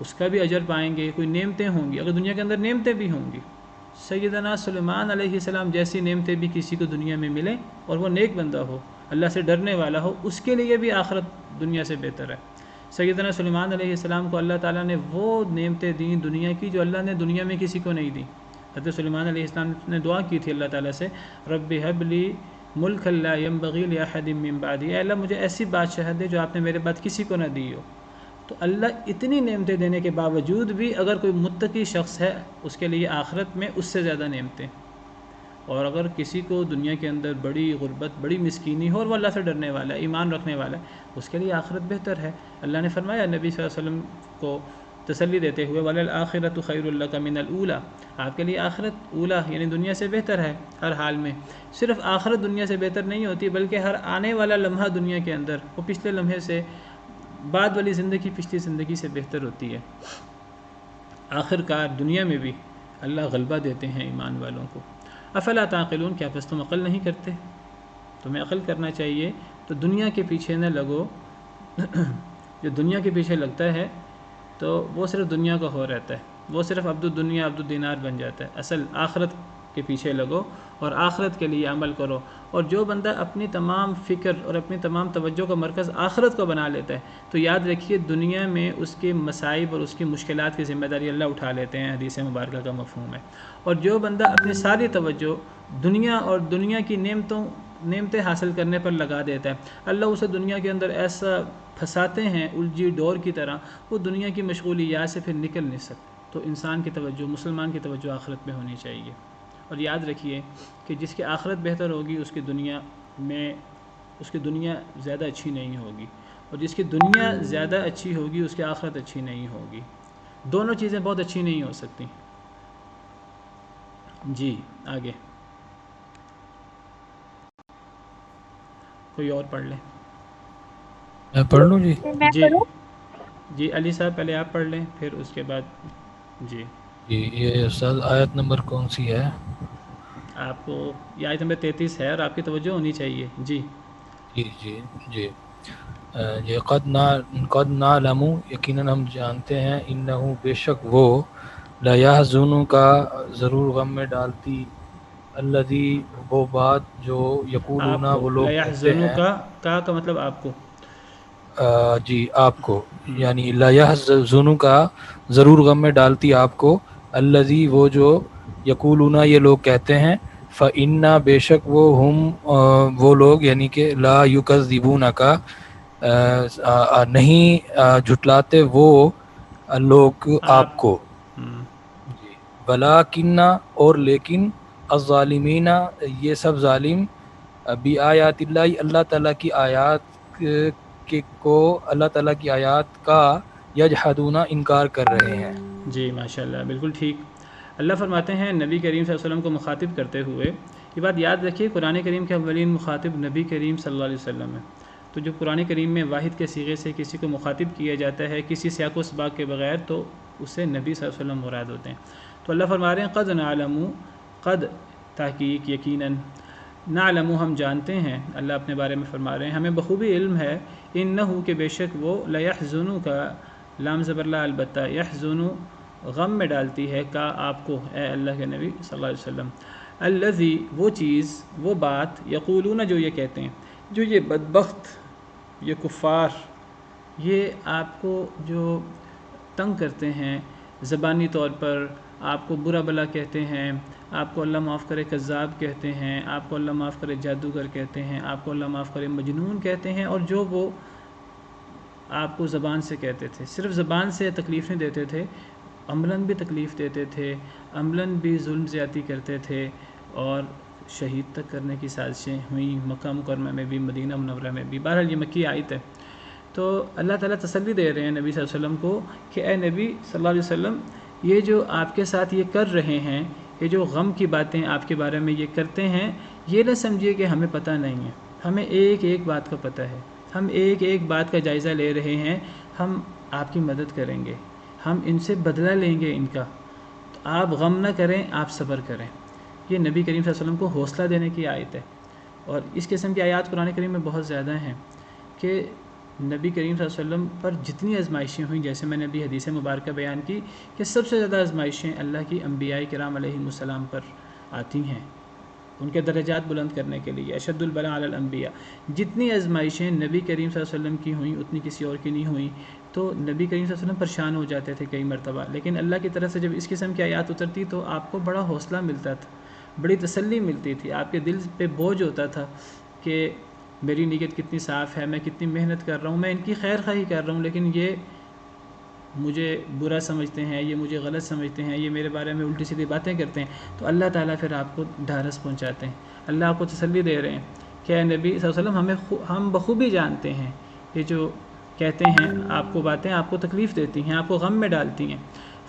اس کا بھی اجر پائیں گے، کوئی نعمتیں ہوں گی، اگر دنیا کے اندر نعمتیں بھی ہوں گی، سیدنا سلیمان علیہ السلام جیسی نعمتیں بھی کسی کو دنیا میں ملیں اور وہ نیک بندہ ہو، اللہ سے ڈرنے والا ہو، اس کے لیے بھی آخرت دنیا سے بہتر ہے۔ سیدنا سلیمان علیہ السلام کو اللہ تعالیٰ نے وہ نعمتیں دیں دنیا کی جو اللہ نے دنیا میں کسی کو نہیں دیں۔ حضرت سلیمان علیہ السلام نے دعا کی تھی اللہ تعالیٰ سے، رب ہب لی ملک لا ینبغی لأحد من بعدی، اے اللہ مجھے ایسی بادشاہت دے جو آپ نے میرے بعد کسی کو نہ دی ہو۔ تو اللہ اتنی نعمتیں دینے کے باوجود بھی اگر کوئی متقی شخص ہے اس کے لیے آخرت میں اس سے زیادہ نعمتیں، اور اگر کسی کو دنیا کے اندر بڑی غربت، بڑی مسکینی ہو اور وہ اللہ سے ڈرنے والا ہے، ایمان رکھنے والا ہے، اس کے لیے آخرت بہتر ہے۔ اللہ نے فرمایا نبی صلی اللہ علیہ وسلم کو تسلی دیتے ہوئے وَلَلْآخِرَةُ خَيْرٌ لَكَ مِنَ الْأُولَىٰ، آپ کے لیے آخرت اولا یعنی دنیا سے بہتر ہے ہر حال میں۔ صرف آخرت دنیا سے بہتر نہیں ہوتی بلکہ ہر آنے والا لمحہ دنیا کے اندر وہ پچھلے لمحے سے، بعد والی زندگی پچھلی زندگی سے بہتر ہوتی ہے۔ آخر کار دنیا میں بھی اللہ غلبہ دیتے ہیں ایمان والوں کو۔ افلا تعقلون، کیا پس تم عقل نہیں کرتے؟ تمہیں عقل کرنا چاہیے۔ تو دنیا کے پیچھے نہ لگو، جو دنیا کے پیچھے لگتا ہے تو وہ صرف دنیا کا ہو رہتا ہے، وہ صرف عبد الدنیا عبد الدینار بن جاتا ہے۔ اصل آخرت کے پیچھے لگو اور آخرت کے لیے عمل کرو، اور جو بندہ اپنی تمام فکر اور اپنی تمام توجہ کا مرکز آخرت کو بنا لیتا ہے تو یاد رکھیے دنیا میں اس کے مصائب اور اس کی مشکلات کی ذمہ داری اللہ اٹھا لیتے ہیں، حدیث مبارکہ کا مفہوم ہے۔ اور جو بندہ اپنی ساری توجہ دنیا اور دنیا کی نعمتیں حاصل کرنے پر لگا دیتا ہے، اللہ اسے دنیا کے اندر ایسا پھنساتے ہیں الجھی ڈور کی طرح، وہ دنیا کی مشغولیات سے پھر نکل نہیں سکتے۔ تو انسان کی توجہ، مسلمان کی توجہ آخرت میں ہونی چاہیے۔ اور یاد رکھیے کہ جس کی آخرت بہتر ہوگی اس کی دنیا زیادہ اچھی نہیں ہوگی، اور جس کی دنیا زیادہ اچھی ہوگی اس کی آخرت اچھی نہیں ہوگی۔ دونوں چیزیں بہت اچھی نہیں ہو سکتی۔ جی آگے کوئی اور پڑھ لیں؟ میں پڑھ لوں جی؟ جی علی صاحب پہلے آپ پڑھ لیں پھر اس کے بعد جی یہ استاد آیت نمبر کون سی ہے؟ آپ کو یہ آیت نمبر 33 ہے اور آپ کی توجہ ہونی چاہیے۔ جی جی قد نعلم، یقیناً ہم جانتے ہیں، انہو بے شک وہ، لا یحزن کا ضرور غم میں ڈالتی، الذی وہ بات جو یقولون وہ لوگ کہتے ہیں، کا مطلب آپ کو، جی آپ کو، یعنی لا یحزن کا ضرور غم میں ڈالتی آپ کو، الذی وہ جو یقولون یہ لوگ کہتے ہیں، فإنا بے شک وہ لوگ یعنی کہ لا یکذبونک نہیں جھٹلاتے وہ لوگ آپ کو، ولیکن اور لیکن الظالمین یہ سب ظالم، بی آیات اللہ اللہ تعالیٰ کی آیات کو اللہ تعالیٰ کی آیات کا یجحدون انکار کر رہے ہیں۔ جی ماشاءاللہ بالکل ٹھیک۔ اللہ فرماتے ہیں نبی کریم صلی اللہ علیہ وسلم کو مخاطب کرتے ہوئے، یہ بات یاد رکھیے قرآن کریم کے اولین مخاطب نبی کریم صلی اللہ علیہ وسلم ہے، تو جو قرآن کریم میں واحد کے صیغے سے کسی کو مخاطب کیا جاتا ہے کسی سیاق و سباق کے بغیر تو اس سے نبی صلی اللہ علیہ وسلم مراد ہوتے ہیں۔ تو اللہ فرما رہے ہیں قد نعلم، قد تحقیق یقیناً، نعلم ہم جانتے ہیں، اللہ اپنے بارے میں فرما رہے ہیں ہمیں بخوبی علم ہے، انہو کہ بے شک وہ لیحزنو کا لام زبر لا البتہ، یحزنو غم میں ڈالتی ہے کا آپ کو اے اللہ کے نبی صلی اللہ علیہ وسلم، الذی وہ چیز وہ بات یقولون جو یہ کہتے ہیں، جو یہ بدبخت یہ کفار یہ آپ کو جو تنگ کرتے ہیں زبانی طور پر، آپ کو برا بلا کہتے ہیں، آپ کو اللہ معاف کرے کذاب کہتے ہیں، آپ کو اللہ معاف کرے جادوگر کہتے ہیں، آپ کو اللہ معاف کرے مجنون کہتے ہیں، اور جو وہ آپ کو زبان سے کہتے تھے، صرف زبان سے تکلیف نہیں دیتے تھے، عملاً بھی تکلیف دیتے تھے، عملاً بھی ظلم زیادتی کرتے تھے، اور شہید تک کرنے کی سازشیں ہوئیں مکہ مکرمہ میں بھی مدینہ منورہ میں بھی۔ بہرحال یہ مکی آیت ہے، تو اللہ تعالیٰ تسلی دے رہے ہیں نبی صلی اللہ علیہ وسلم کو کہ اے نبی صلی اللہ علیہ وسلم یہ جو آپ کے ساتھ یہ کر رہے ہیں، یہ جو غم کی باتیں آپ کے بارے میں یہ کرتے ہیں، یہ نہ سمجھیے کہ ہمیں پتہ نہیں ہے، ہمیں ایک ایک بات کا پتہ ہے، ہم ایک ایک بات کا جائزہ لے رہے ہیں، ہم آپ کی مدد کریں گے، ہم ان سے بدلہ لیں گے ان کا، تو آپ غم نہ کریں، آپ صبر کریں۔ یہ نبی کریم صلی اللہ علیہ وسلم کو حوصلہ دینے کی آیت ہے، اور اس قسم کی آیات قرآن کریم میں بہت زیادہ ہیں کہ نبی کریم صلی اللہ علیہ وسلم پر جتنی آزمائشیں ہوئیں، جیسے میں نے ابھی حدیث مبارکہ بیان کی کہ سب سے زیادہ آزمائشیں اللہ کی انبیاء کرام علیہم السلام پر آتی ہیں ان کے درجات بلند کرنے کے لیے، اشد البلاء علی الانبیاء، جتنی آزمائشیں نبی کریم صلی اللہ علیہ وسلم کی ہوئیں اتنی کسی اور کی نہیں ہوئیں، تو نبی کریم صلی اللہ علیہ وسلم پریشان ہو جاتے تھے کئی مرتبہ، لیکن اللہ کی طرف سے جب اس قسم کی آیات اترتی تو آپ کو بڑا حوصلہ ملتا تھا، بڑی تسلی ملتی تھی، آپ کے دل پہ بوجھ ہوتا تھا کہ میری نیت کتنی صاف ہے، میں کتنی محنت کر رہا ہوں، میں ان کی خیر خواہی کر رہا ہوں، لیکن یہ مجھے برا سمجھتے ہیں، یہ مجھے غلط سمجھتے ہیں، یہ میرے بارے میں الٹی سیدھی باتیں کرتے ہیں، تو اللہ تعالیٰ پھر آپ کو ڈھارس پہنچاتے ہیں، اللہ آپ کو تسلی دے رہے ہیں کہ اے نبی صلی اللہ علیہ وسلم ہم بخوبی جانتے ہیں کہ جو کہتے ہیں آپ کو باتیں آپ کو تکلیف دیتی ہیں، آپ کو غم میں ڈالتی ہیں،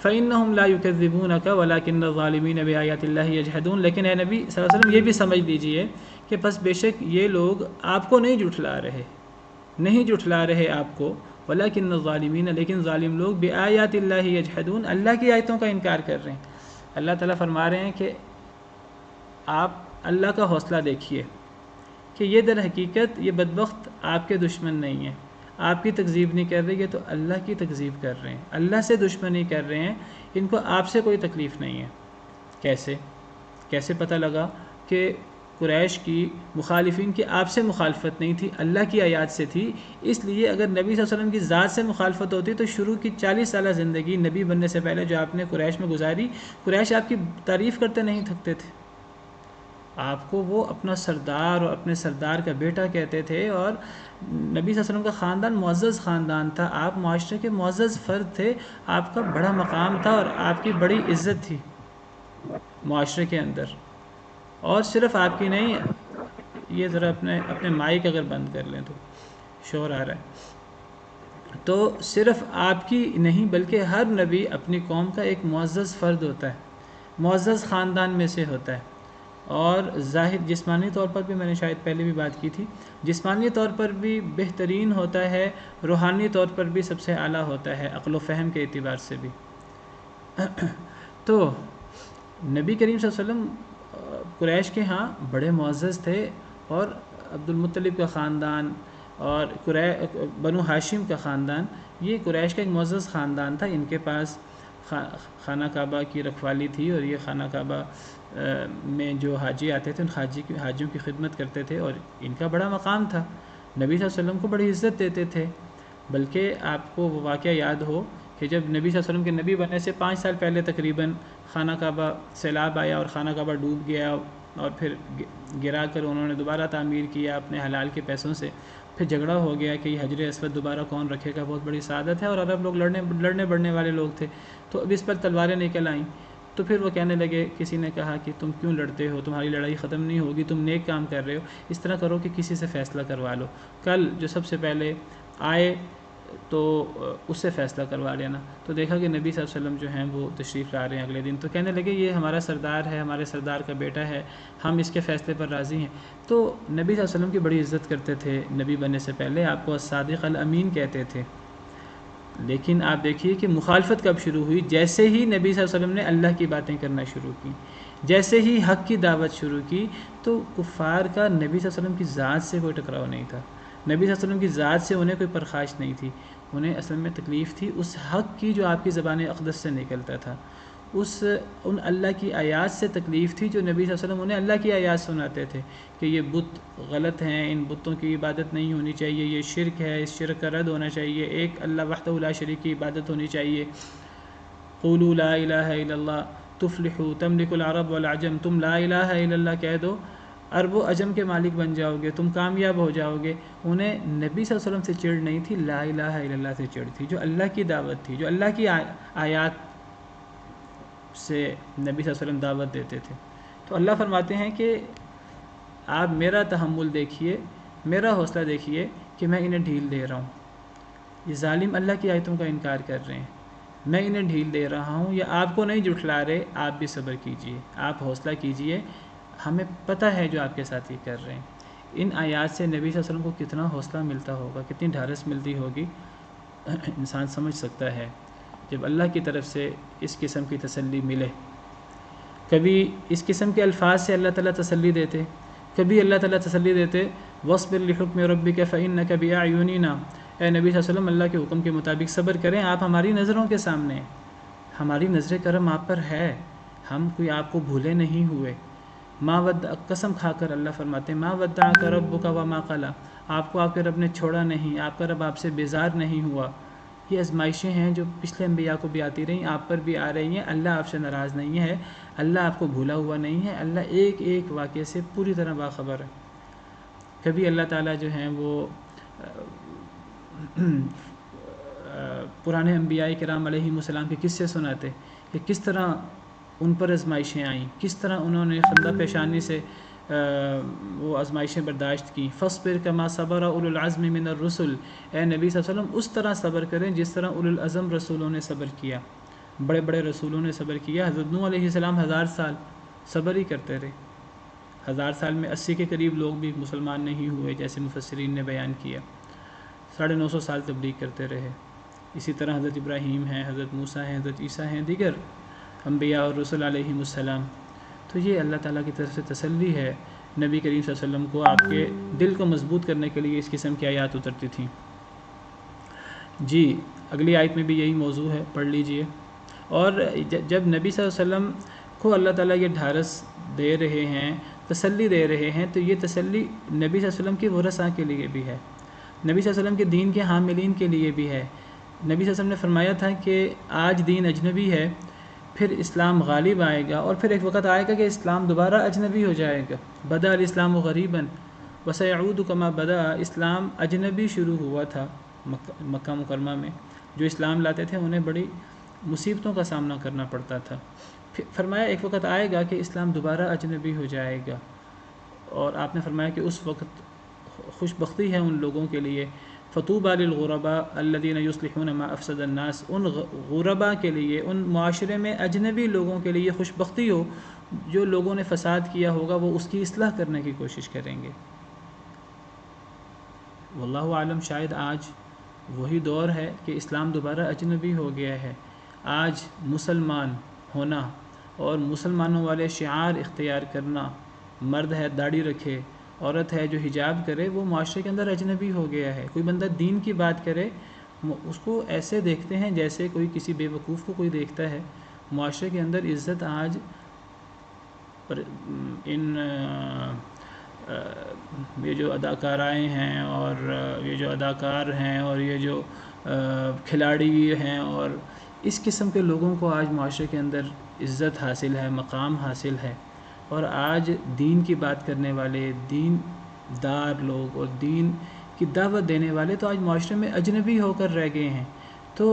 فَإِنَّهُمْ لَا يُكَذِّبُونَكَ وَلَكِنَّ الظَّالِمِينَ بِآيَاتِ اللَّهِ يَجْحَدُونَ، لیکن اے نبی صلی اللہ علیہ وسلم یہ بھی سمجھ لیجئے کہ بس بے شک یہ لوگ آپ کو نہیں جھٹلا رہے آپ کو، وَلَكِنَّ الظَّالِمِينَ لیکن ظالم لوگ بِآيَاتِ اللَّهِ يَجْحَدُونَ اللہ کی آیتوں کا انکار کر رہے ہیں۔ اللہ تعالیٰ فرما رہے ہیں کہ آپ اللہ کا حوصلہ دیکھیے کہ یہ در حقیقت یہ بدبخت آپ کے دشمن نہیں ہیں، آپ کی تکذیب نہیں کر رہے، یہ تو اللہ کی تکذیب کر رہے ہیں، اللہ سے دشمنی کر رہے ہیں، ان کو آپ سے کوئی تکلیف نہیں ہے۔ کیسے پتہ لگا کہ قریش کی مخالفین کی آپ سے مخالفت نہیں تھی، اللہ کی آیات سے تھی، اس لیے اگر نبی صلی اللہ علیہ وسلم کی ذات سے مخالفت ہوتی تو شروع کی 40 سالہ زندگی نبی بننے سے پہلے جو آپ نے قریش میں گزاری، قریش آپ کی تعریف کرتے نہیں تھکتے تھے، آپ کو وہ اپنا سردار اور اپنے سردار کا بیٹا کہتے تھے، اور نبی صلی اللہ علیہ وسلم کا خاندان معزز خاندان تھا، آپ معاشرے کے معزز فرد تھے، آپ کا بڑا مقام تھا اور آپ کی بڑی عزت تھی معاشرے کے اندر، اور صرف آپ کی نہیں، یہ ذرا اپنے مائک اگر بند کر لیں تو شور آ رہا ہے، تو صرف آپ کی نہیں بلکہ ہر نبی اپنی قوم کا ایک معزز فرد ہوتا ہے، معزز خاندان میں سے ہوتا ہے، اور ظاہر جسمانی طور پر بھی میں نے شاید پہلے بھی بات کی تھی، جسمانی طور پر بھی بہترین ہوتا ہے، روحانی طور پر بھی سب سے اعلیٰ ہوتا ہے، عقل و فہم کے اعتبار سے بھی۔ تو نبی کریم صلی اللہ علیہ وسلم قریش کے ہاں بڑے معزز تھے، اور عبد المطلب کا خاندان اور بنو ہاشم کا خاندان، یہ قریش کا ایک معزز خاندان تھا، ان کے پاس خانہ کعبہ کی رکھوالی تھی، اور یہ خانہ کعبہ میں جو حاجی آتے تھے ان حاجیوں کی خدمت کرتے تھے، اور ان کا بڑا مقام تھا، نبی صلی اللہ علیہ وسلم کو بڑی عزت دیتے تھے، بلکہ آپ کو وہ واقعہ یاد ہو کہ جب نبی صلی اللہ علیہ وسلم کے نبی بننے سے 5 سال پہلے تقریباً خانہ کعبہ سیلاب آیا اور خانہ کعبہ ڈوب گیا، اور پھر گرا کر انہوں نے دوبارہ تعمیر کیا اپنے حلال کے پیسوں سے، پھر جھگڑا ہو گیا کہ یہ حجر اسود دوبارہ کون رکھے گا، بہت بڑی سعادت ہے، اور عرب لوگ لڑنے بڑھنے والے لوگ تھے، تو اب اس پر تلواریں نکل آئیں، تو پھر وہ کہنے لگے، کسی نے کہا کہ تم کیوں لڑتے ہو، تمہاری لڑائی ختم نہیں ہوگی، تم نیک کام کر رہے ہو، اس طرح کرو کہ کسی سے فیصلہ کروا لو، کل جو سب سے پہلے آئے تو اس سے فیصلہ کروا لینا۔ تو دیکھا کہ نبی صلی اللہ علیہ وسلم جو ہیں وہ تشریف لا رہے ہیں اگلے دن، تو کہنے لگے یہ ہمارا سردار ہے، ہمارے سردار کا بیٹا ہے، ہم اس کے فیصلے پر راضی ہیں۔ تو نبی صلی اللہ علیہ وسلم کی بڑی عزت کرتے تھے، نبی بننے سے پہلے آپ کو الصادق الامین کہتے تھے، لیکن آپ دیکھیے کہ مخالفت کب شروع ہوئی؟ جیسے ہی نبی صلی اللہ علیہ وسلم نے اللہ کی باتیں کرنا شروع کی، جیسے ہی حق کی دعوت شروع کی، تو کفار کا نبی صلی اللہ علیہ وسلم کی ذات سے کوئی ٹکراؤ نہیں تھا، نبی صلی اللہ علیہ وسلم کی ذات سے انہیں کوئی پرخاش نہیں تھی، انہیں اصل میں تکلیف تھی اس حق کی جو آپ کی زبان اقدس سے نکلتا تھا، ان اللہ کی آیات سے تکلیف تھی جو نبی صلی اللہ علیہ وسلم انہیں اللہ کی آیات سناتے تھے کہ یہ بت غلط ہیں، ان بتوں کی عبادت نہیں ہونی چاہیے، یہ شرک ہے، اس شرک کا رد ہونا چاہیے، ایک اللہ وحدہ لا شریک کی عبادت ہونی چاہیے، قولوا لا الہ الا اللہ تفلحوا تملک العرب والعجم، تم لا الہ الا اللہ کہہ دو، عرب و عجم کے مالک بن جاؤ گے، تم کامیاب ہو جاؤ گے۔ انہیں نبی صلی اللہ علیہ وسلم سے چڑ نہیں تھی، لا الہ الا اللہ سے چڑ تھی، جو اللہ کی دعوت تھی، جو اللہ کی آیات سے نبی صلی اللہ علیہ وسلم دعوت دیتے تھے۔ تو اللہ فرماتے ہیں کہ آپ میرا تحمل دیکھیے، میرا حوصلہ دیکھیے کہ میں انہیں ڈھیل دے رہا ہوں، یہ ظالم اللہ کی آیتوں کا انکار کر رہے ہیں، میں انہیں ڈھیل دے رہا ہوں، یا آپ کو نہیں جھٹلا رہے، آپ بھی صبر کیجئے، آپ حوصلہ کیجئے، ہمیں پتہ ہے جو آپ کے ساتھ یہ کر رہے ہیں۔ ان آیات سے نبی صلی اللہ علیہ وسلم کو کتنا حوصلہ ملتا ہوگا، کتنی ڈھارس ملتی ہوگی، انسان سمجھ سکتا ہے جب اللہ کی طرف سے اس قسم کی تسلی ملے۔ کبھی اس قسم کے الفاظ سے اللہ تعالیٰ تسلی دیتے، کبھی اللہ تعالیٰ تسلی دیتے وَاصْبِرْ لِحُكْمِ رَبِّكَ فَإِنَّكَ بِأَعْيُنِنَا، اے نبی صلی اللہ علیہ وسلم اللہ کے حکم کے مطابق صبر کریں، آپ ہماری نظروں کے سامنے ہیں، ہماری نظر کرم آپ پر ہے، ہم کوئی آپ کو بھولے نہیں ہوئے۔ قسم کھا کر اللہ فرماتے ہیں ما ودعک ربک وما قلی، آپ کو آپ کے رب نے چھوڑا نہیں، آپ کا رب آپ سے بیزار نہیں ہوا۔ یہ آزمائشیں ہیں جو پچھلے انبیاء کو بھی آتی رہیں، آپ پر بھی آ رہی ہیں، اللہ آپ سے ناراض نہیں ہے، اللہ آپ کو بھولا ہوا نہیں ہے، اللہ ایک ایک واقعے سے پوری طرح باخبر ہے۔ کبھی اللہ تعالیٰ جو ہیں وہ پرانے انبیاء کرام علیہم السلام کے قصے سناتے کہ کس طرح ان پر آزمائشیں آئیں، کس طرح انہوں نے خندہ پیشانی سے وہ آزمائشیں برداشت کی۔ فاصبر کما صبر اولو العزم من الرسل، اے نبی صلی اللہ علیہ وسلم اس طرح صبر کریں جس طرح اولو العزم رسولوں نے صبر کیا، بڑے بڑے رسولوں نے صبر کیا۔ حضرت نوح علیہ السلام 1000 سال صبر ہی کرتے رہے، 1000 سال میں 80 کے قریب لوگ بھی مسلمان نہیں ہوئے، جیسے مفسرین نے بیان کیا، 950 سال تبلیغ کرتے رہے۔ اسی طرح حضرت ابراہیم ہیں، حضرت موسیٰ ہیں، حضرت عیسیٰ ہیں، دیگر انبیاء اور رسول علیہم السلام۔ تو یہ اللہ تعالیٰ کی طرف سے تسلی ہے، نبی کریم صلی اللہ علیہ وسلم کو آپ کے دل کو مضبوط کرنے کے لیے اس قسم کی آیات اترتی تھیں۔ جی اگلی آیت میں بھی یہی موضوع ہے، پڑھ لیجئے۔ اور جب نبی صلی اللہ علیہ وسلم کو اللہ تعالیٰ یہ ڈھارس دے رہے ہیں، تسلی دے رہے ہیں، تو یہ تسلی نبی صلی اللہ علیہ وسلم کے ورثاء کے لیے بھی ہے، نبی صلی اللہ علیہ وسلم کے دین کے حاملین کے لیے بھی ہے۔ نبی صلی اللہ علیہ وسلم نے فرمایا تھا کہ آج دین اجنبی ہے، پھر اسلام غالب آئے گا، اور پھر ایک وقت آئے گا کہ اسلام دوبارہ اجنبی ہو جائے گا۔ بدأ الاسلام غریباً وسيعود كما بدأ، اسلام اجنبی شروع ہوا تھا مکہ مکرمہ میں، جو اسلام لاتے تھے انہیں بڑی مصیبتوں کا سامنا کرنا پڑتا تھا۔ پھر فرمایا ایک وقت آئے گا کہ اسلام دوبارہ اجنبی ہو جائے گا، اور آپ نے فرمایا کہ اس وقت خوش بختی ہے ان لوگوں کے لیے، فطوبى للغرباء الذين يصلحون ما افسد الناس، ان غرباء کے لیے، ان معاشرے میں اجنبی لوگوں کے لیے خوش بختی ہو جو لوگوں نے فساد کیا ہوگا وہ اس کی اصلاح کرنے کی کوشش کریں گے۔ واللہ عالم، شاید آج وہی دور ہے کہ اسلام دوبارہ اجنبی ہو گیا ہے۔ آج مسلمان ہونا اور مسلمانوں والے شعار اختیار کرنا، مرد ہے داڑھی رکھے، عورت ہے جو حجاب کرے، وہ معاشرے کے اندر اجنبی ہو گیا ہے۔ کوئی بندہ دین کی بات کرے اس کو ایسے دیکھتے ہیں جیسے کوئی کسی بے وقوف کو کوئی دیکھتا ہے۔ معاشرے کے اندر عزت آج ان یہ جو اداکارائیں ہیں اور یہ جو اداکار ہیں اور یہ جو کھلاڑی ہیں اور اس قسم کے لوگوں کو آج معاشرے کے اندر عزت حاصل ہے، مقام حاصل ہے، اور آج دین کی بات کرنے والے، دین دار لوگ اور دین کی دعوت دینے والے تو آج معاشرے میں اجنبی ہو کر رہ گئے ہیں۔ تو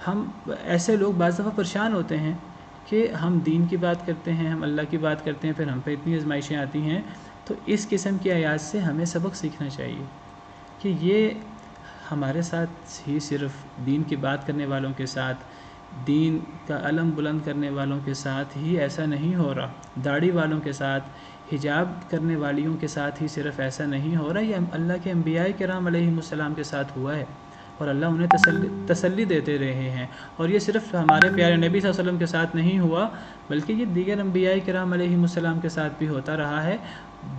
ہم ایسے لوگ بعض دفعہ پریشان ہوتے ہیں کہ ہم دین کی بات کرتے ہیں، ہم اللہ کی بات کرتے ہیں، پھر ہم پہ اتنی آزمائشیں آتی ہیں، تو اس قسم کی آیات سے ہمیں سبق سیکھنا چاہیے کہ یہ ہمارے ساتھ ہی صرف دین کی بات کرنے والوں کے ساتھ، دین کا علم بلند کرنے والوں کے ساتھ ہی ایسا نہیں ہو رہا، داڑھی والوں کے ساتھ، حجاب کرنے والیوں کے ساتھ ہی صرف ایسا نہیں ہو رہا، یہ اللہ کے انبیاء کرام علیہم السلام کے ساتھ ہوا ہے، اور اللہ انہیں تسلی دیتے رہے ہیں، اور یہ صرف ہمارے پیارے نبی صلی اللہ علیہ وسلم کے ساتھ نہیں ہوا، بلکہ یہ دیگر انبیاء کرام علیہم السلام کے ساتھ بھی ہوتا رہا ہے۔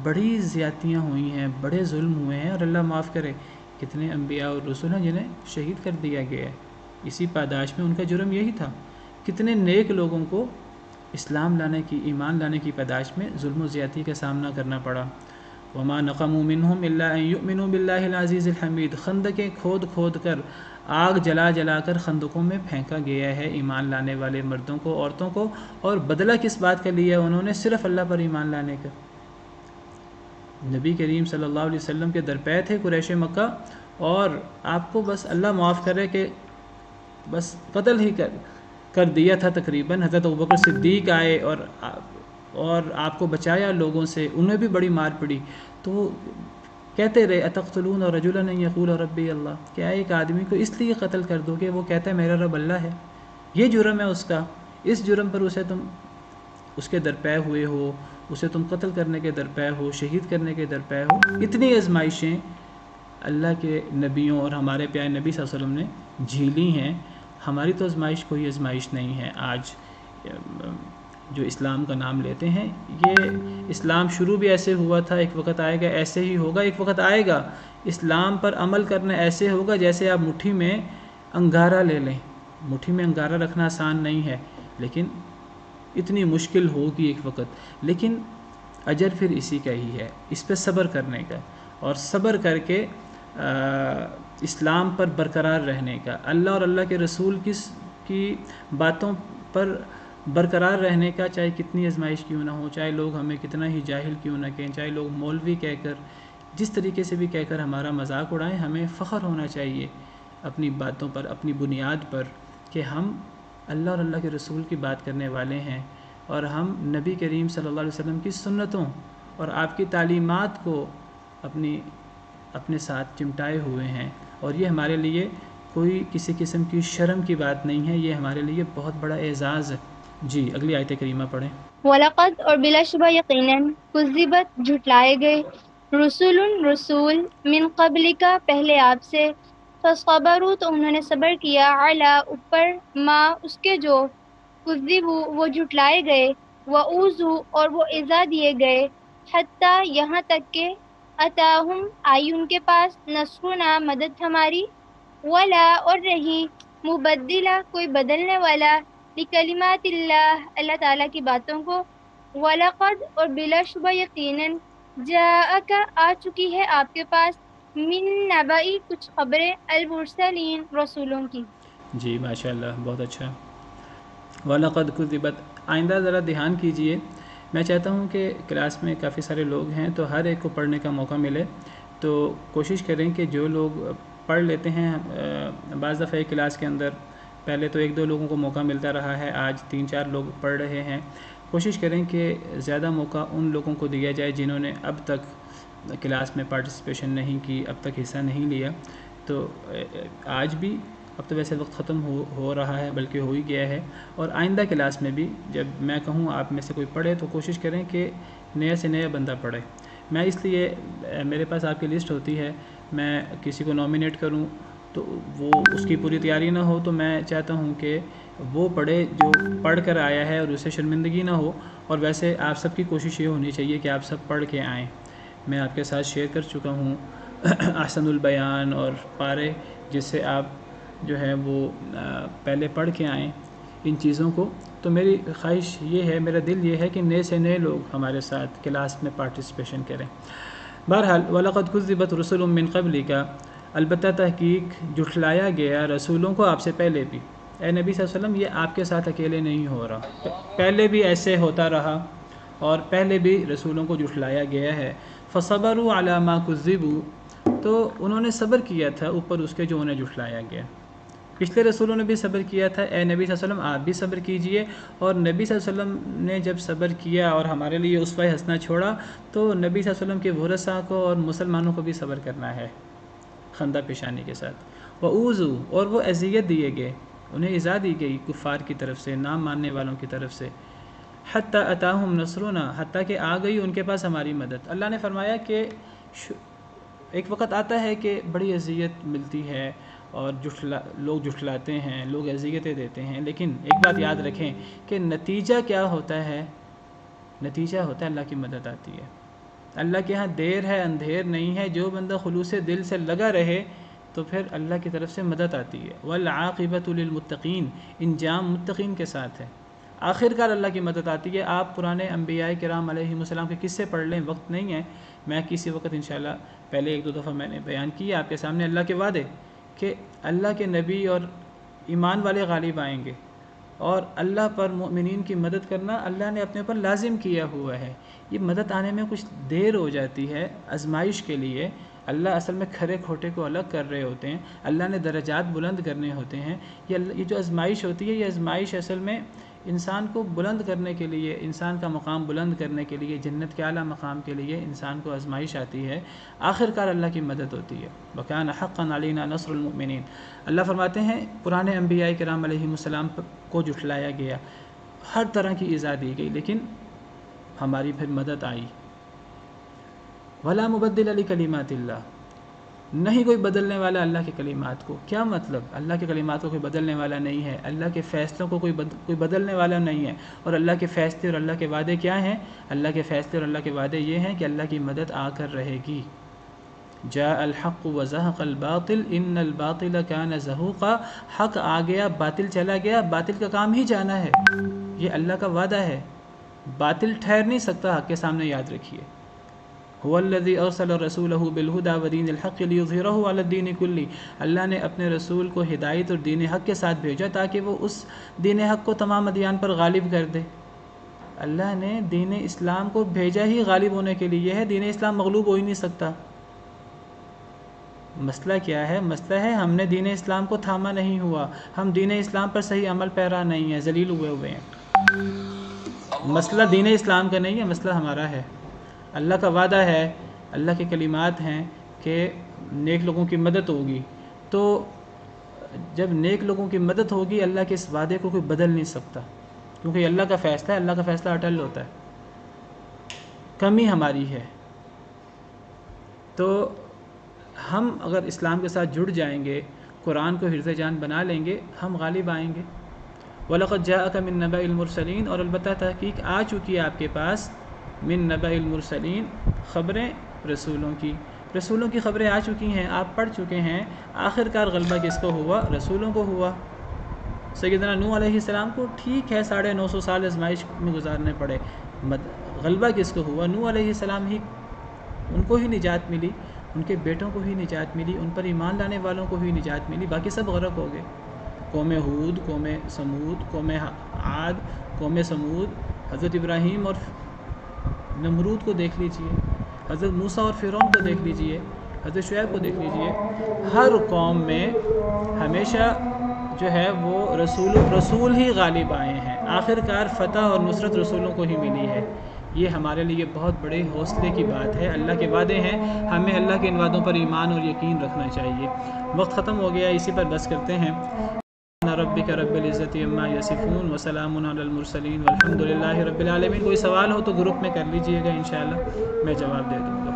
بڑی زیادتیاں ہوئی ہیں، بڑے ظلم ہوئے ہیں، اور اللہ معاف کرے، کتنے انبیاء اور رسول ہیں جنہیں شہید کر دیا گیا ہے اسی پاداش میں، ان کا جرم یہی تھا۔ کتنے نیک لوگوں کو اسلام لانے کی، ایمان لانے کی پاداش میں ظلم و زیادتی کا سامنا کرنا پڑا۔ وما نقموا منهم الا ان يؤمنوا بالله العزيز الحمید، خندقیں کھود کھود کر، آگ جلا جلا کر خندقوں میں پھینکا گیا ہے ایمان لانے والے مردوں کو، عورتوں کو، اور بدلہ کس بات کا لیا انہوں نے؟ صرف اللہ پر ایمان لانے کا۔ نبی کریم صلی اللہ علیہ وسلم کے درپے تھے قریش مکہ، اور آپ کو بس اللہ معاف کرے کہ بس قتل ہی کر دیا تھا تقریباً۔ حضرت ابوبکر صدیق آئے اور آپ کو بچایا لوگوں سے، انہیں بھی بڑی مار پڑی، تو وہ کہتے رہے اتقتلون رجلا ان یقول ربی اللہ، کیا ایک آدمی کو اس لیے قتل کر دو کہ وہ کہتا ہے میرا رب اللہ ہے؟ یہ جرم ہے اس کا، اس جرم پر اسے تم اس کے درپے ہوئے ہو، اسے تم قتل کرنے کے درپے ہو، شہید کرنے کے درپے ہو۔ اتنی آزمائشیں اللہ کے نبیوں اور ہمارے پیارے نبی صلی اللہ علیہ وسلم نے جھیلی ہیں۔ ہماری تو آزمائش کوئی آزمائش نہیں ہے۔ آج جو اسلام کا نام لیتے ہیں، یہ اسلام شروع بھی ایسے ہوا تھا، ایک وقت آئے گا ایسے ہی ہوگا، ایک وقت آئے گا اسلام پر عمل کرنا ایسے ہوگا جیسے آپ مٹھی میں انگارہ لے لیں۔ مٹھی میں انگارہ رکھنا آسان نہیں ہے، لیکن اتنی مشکل ہوگی ایک وقت، لیکن اجر پھر اسی کا ہی ہے، اس پہ صبر کرنے کا، اور صبر کر کے اسلام پر برقرار رہنے کا، اللہ اور اللہ کے رسول کی باتوں پر برقرار رہنے کا، چاہے کتنی آزمائش کیوں نہ ہو، چاہے لوگ ہمیں کتنا ہی جاہل کیوں نہ کہیں، چاہے لوگ مولوی کہہ کر، جس طریقے سے بھی کہہ کر ہمارا مذاق اڑائیں، ہمیں فخر ہونا چاہیے اپنی باتوں پر، اپنی بنیاد پر، کہ ہم اللہ اور اللہ کے رسول کی بات کرنے والے ہیں، اور ہم نبی کریم صلی اللہ علیہ وسلم کی سنتوں اور آپ کی تعلیمات کو اپنے ساتھ چمٹائے ہوئے ہیں، اور یہ ہمارے لیے کوئی کسی قسم کی شرم کی بات نہیں ہے، یہ ہمارے لیے بہت بڑا اعزاز ہے۔ جی اگلی آیت کریمہ پڑھیں۔ وَلَقَدْ اور بلا شبہ یقیناً کذبت جھٹلائے گئے رسول من قبل کا پہلے آپ سے، فصبروا تو انہوں نے صبر کیا، علی اوپر، ما اس کے جو کذبوا وہ جھٹلائے گئے، وَأُوذُوا اور وہ ایذا دیے گئے، حتیٰ یہاں تک کہ اتاہم آئی ان کے پاس نصرنا مدد ہماری، ولا اور رہی مبدلہ کوئی بدلنے والا لکلمات اللہ اللہ تعالیٰ کی باتوں کو، وَلَقَدْ اور بلا شبہ یقیناً جاءک آ چکی ہے آپ کے پاس من نبائی کچھ خبریں المرسلین رسولوں کی۔ جی ماشاءاللہ، بہت اچھا۔ وَلَقَدْ كُذِّبَتْ، آئندہ ذرا دھیان کیجئے، میں چاہتا ہوں کہ کلاس میں کافی سارے لوگ ہیں تو ہر ایک کو پڑھنے کا موقع ملے، تو کوشش کریں کہ جو لوگ پڑھ لیتے ہیں، بعض دفعہ کلاس کے اندر پہلے تو 1-2 لوگوں کو موقع ملتا رہا ہے، آج 3-4 لوگ پڑھ رہے ہیں، کوشش کریں کہ زیادہ موقع ان لوگوں کو دیا جائے جنہوں نے اب تک کلاس میں پارٹیسپیشن نہیں کی، اب تک حصہ نہیں لیا۔ تو آج بھی، اب تو ویسے وقت ختم ہو رہا ہے بلکہ ہو ہی گیا ہے، اور آئندہ کلاس میں بھی جب میں کہوں آپ میں سے کوئی پڑھے تو کوشش کریں کہ نیا سے نیا بندہ پڑھے۔ میں اس لیے، میرے پاس آپ کی لسٹ ہوتی ہے، میں کسی کو نامینیٹ کروں تو وہ اس کی پوری تیاری نہ ہو، تو میں چاہتا ہوں کہ وہ پڑھے جو پڑھ کر آیا ہے اور اسے شرمندگی نہ ہو، اور ویسے آپ سب کی کوشش یہ ہونی چاہیے کہ آپ سب پڑھ کے آئیں۔ میں آپ کے ساتھ شیئر کر چکا ہوں احسن البیان اور پارے، جس سے آپ جو ہے وہ پہلے پڑھ کے آئیں ان چیزوں کو۔ تو میری خواہش یہ ہے، میرا دل یہ ہے کہ نئے سے نئے لوگ ہمارے ساتھ کلاس میں پارٹیسپیشن کریں۔ بہرحال وَلَقَدْ كُذِّبَتْ رُسُلٌ مِّن قَبْلِكَ، البتہ تحقیق جھٹلایا گیا رسولوں کو آپ سے پہلے بھی۔ اے نبی صلی اللہ علیہ وسلم، یہ آپ کے ساتھ اکیلے نہیں ہو رہا، پہلے بھی ایسے ہوتا رہا، اور پہلے بھی رسولوں کو جھٹلایا گیا ہے۔ فَصَبَرُوا عَلَى مَا كُذِّبُوا، تو انہوں نے صبر کیا تھا اوپر اس کے جو انہیں جھٹلایا گیا۔ پچھلے رسولوں نے بھی صبر کیا تھا، اے نبی صلی اللہ علیہ وسلم آپ بھی صبر کیجئے، اور نبی صلی اللہ علیہ وسلم نے جب صبر کیا اور ہمارے لیے اسوہ حسنہ چھوڑا تو نبی صلی اللہ علیہ وسلم کے ورثاء کو اور مسلمانوں کو بھی صبر کرنا ہے خندہ پیشانی کے ساتھ۔ وَأُوذُوا اور وہ اذیت دیے گئے، انہیں ایذا دی گئی کفار کی طرف سے، نام ماننے والوں کی طرف سے، حتیٰ اتاہم نصرنا حتیٰ کہ آ گئی ان کے پاس ہماری مدد۔ اللہ نے فرمایا کہ ایک وقت آتا ہے کہ بڑی اذیت ملتی ہے اور لوگ جھٹلاتے ہیں، لوگ اذیتیں دیتے ہیں، لیکن ایک بات یاد رکھیں کہ نتیجہ کیا ہوتا ہے؟ نتیجہ ہوتا ہے اللہ کی مدد آتی ہے۔ اللہ کے ہاں دیر ہے اندھیر نہیں ہے، جو بندہ خلوص دل سے لگا رہے تو پھر اللہ کی طرف سے مدد آتی ہے۔ وَالْعَاقِبَةُ لِلْمُتَّقِينَ انجام متقین کے ساتھ ہے، آخر کار اللہ کی مدد آتی ہے۔ آپ پرانے انبیاء کرام علیہ السلام کے قصے پڑھ لیں، وقت نہیں ہے، میں کسی وقت انشاءاللہ پہلے ایک دو دفعہ میں نے بیان کیا آپ کے سامنے اللہ کے وعدے کہ اللہ کے نبی اور ایمان والے غالب آئیں گے، اور اللہ پر مومنین کی مدد کرنا اللہ نے اپنے پر لازم کیا ہوا ہے۔ یہ مدد آنے میں کچھ دیر ہو جاتی ہے آزمائش کے لیے، اللہ اصل میں کھرے کھوٹے کو الگ کر رہے ہوتے ہیں، اللہ نے درجات بلند کرنے ہوتے ہیں۔ یہ جو آزمائش ہوتی ہے، یہ آزمائش اصل میں انسان کو بلند کرنے کے لیے، انسان کا مقام بلند کرنے کے لیے، جنت کے اعلیٰ مقام کے لیے انسان کو آزمائش آتی ہے، آخر کار اللہ کی مدد ہوتی ہے۔ وَكَانَ حَقًّا عَلَيْنَا نَصْرُ الْمُؤْمِنِينَ۔ اللہ فرماتے ہیں پرانے انبیاء کرام علیہ السلام کو جھٹلایا گیا، ہر طرح کی ایذا دی گئی، لیکن ہماری پھر مدد آئی۔ وَلَا مُبَدِّلَ لِكَلِمَاتِ اللَّهِ نہیں کوئی بدلنے والا اللہ کے کلمات کو۔ کیا مطلب؟ اللہ کے کلمات کو کوئی بدلنے والا نہیں ہے، اللہ کے فیصلوں کو کوئی بدلنے والا نہیں ہے۔ اور اللہ کے فیصلے اور اللہ کے وعدے کیا ہیں؟ اللہ کے فیصلے اور اللہ کے وعدے یہ ہیں کہ اللہ کی مدد آ کر رہے گی۔ جاء الحق وزهق الباطل ان الباطل كان زهوقا، حق آ گیا باطل چلا گیا، باطل کا کام ہی جانا ہے، یہ اللہ کا وعدہ ہے، باطل ٹھہر نہیں سکتا حق کے سامنے، یاد رکھیے۔ هو الذي ارسل رسوله بالهدى ودين الحق ليظهره على الدين كله، اللہ نے اپنے رسول کو ہدایت اور دین حق کے ساتھ بھیجا تاکہ وہ اس دین حق کو تمام ادیان پر غالب کر دے۔ اللہ نے دین اسلام کو بھیجا ہی غالب ہونے کے لیے ہے، دین اسلام مغلوب ہو ہی نہیں سکتا۔ مسئلہ کیا ہے؟ مسئلہ ہے ہم نے دین اسلام کو تھاما نہیں ہوا، ہم دین اسلام پر صحیح عمل پیرا نہیں ہیں، ذلیل ہوئے ہیں۔ مسئلہ دین اسلام کا نہیں ہے، مسئلہ ہمارا ہے۔ اللہ کا وعدہ ہے، اللہ کے کلمات ہیں کہ نیک لوگوں کی مدد ہوگی، تو جب نیک لوگوں کی مدد ہوگی اللہ کے اس وعدے کو کوئی بدل نہیں سکتا، کیونکہ یہ اللہ کا فیصلہ ہے، اللہ کا فیصلہ اٹل ہوتا ہے۔ کمی ہماری ہے، تو ہم اگر اسلام کے ساتھ جڑ جائیں گے، قرآن کو حرز جان بنا لیں گے، ہم غالب آئیں گے۔ وَلَقَدْ جَاءَكَ مِن نَّبَإِ الْمُرْسَلِينَ اور البتہ تحقیق آ چکی ہے آپ کے پاس، من نبأ المرسلین خبریں رسولوں کی خبریں آ چکی ہیں، آپ پڑھ چکے ہیں۔ آخر کار غلبہ کس کو ہوا؟ رسولوں کو ہوا۔ سیدنا نوح علیہ السلام کو ٹھیک ہے 950 سال آزمائش میں گزارنے پڑے، غلبہ کس کو ہوا؟ نوح علیہ السلام ہی، ان کو ہی نجات ملی، ان کے بیٹوں کو ہی نجات ملی، ان پر ایمان لانے والوں کو ہی نجات ملی، باقی سب غرق ہو گئے۔ قوم ہود، قوم سمود، قوم عاد، قوم سمود، حضرت ابراہیم اور نمرود کو دیکھ لیجئے، حضرت موسیٰ اور فرعون کو دیکھ لیجئے، حضرت شعیب کو دیکھ لیجئے۔ ہر قوم میں ہمیشہ جو ہے وہ رسول ہی غالب آئے ہیں، آخر کار فتح اور نصرت رسولوں کو ہی ملی ہے۔ یہ ہمارے لیے بہت بڑے حوصلے کی بات ہے، اللہ کے وعدے ہیں، ہمیں اللہ کے ان وعدوں پر ایمان اور یقین رکھنا چاہیے۔ وقت ختم ہو گیا، اسی پر بس کرتے ہیں۔ ربک رب العزت عما یصفون وسلام علی المرسلین والحمد للہ رب العالمین۔ کوئی سوال ہو تو گروپ میں کر لیجئے گا، انشاءاللہ میں جواب دے دوں گا۔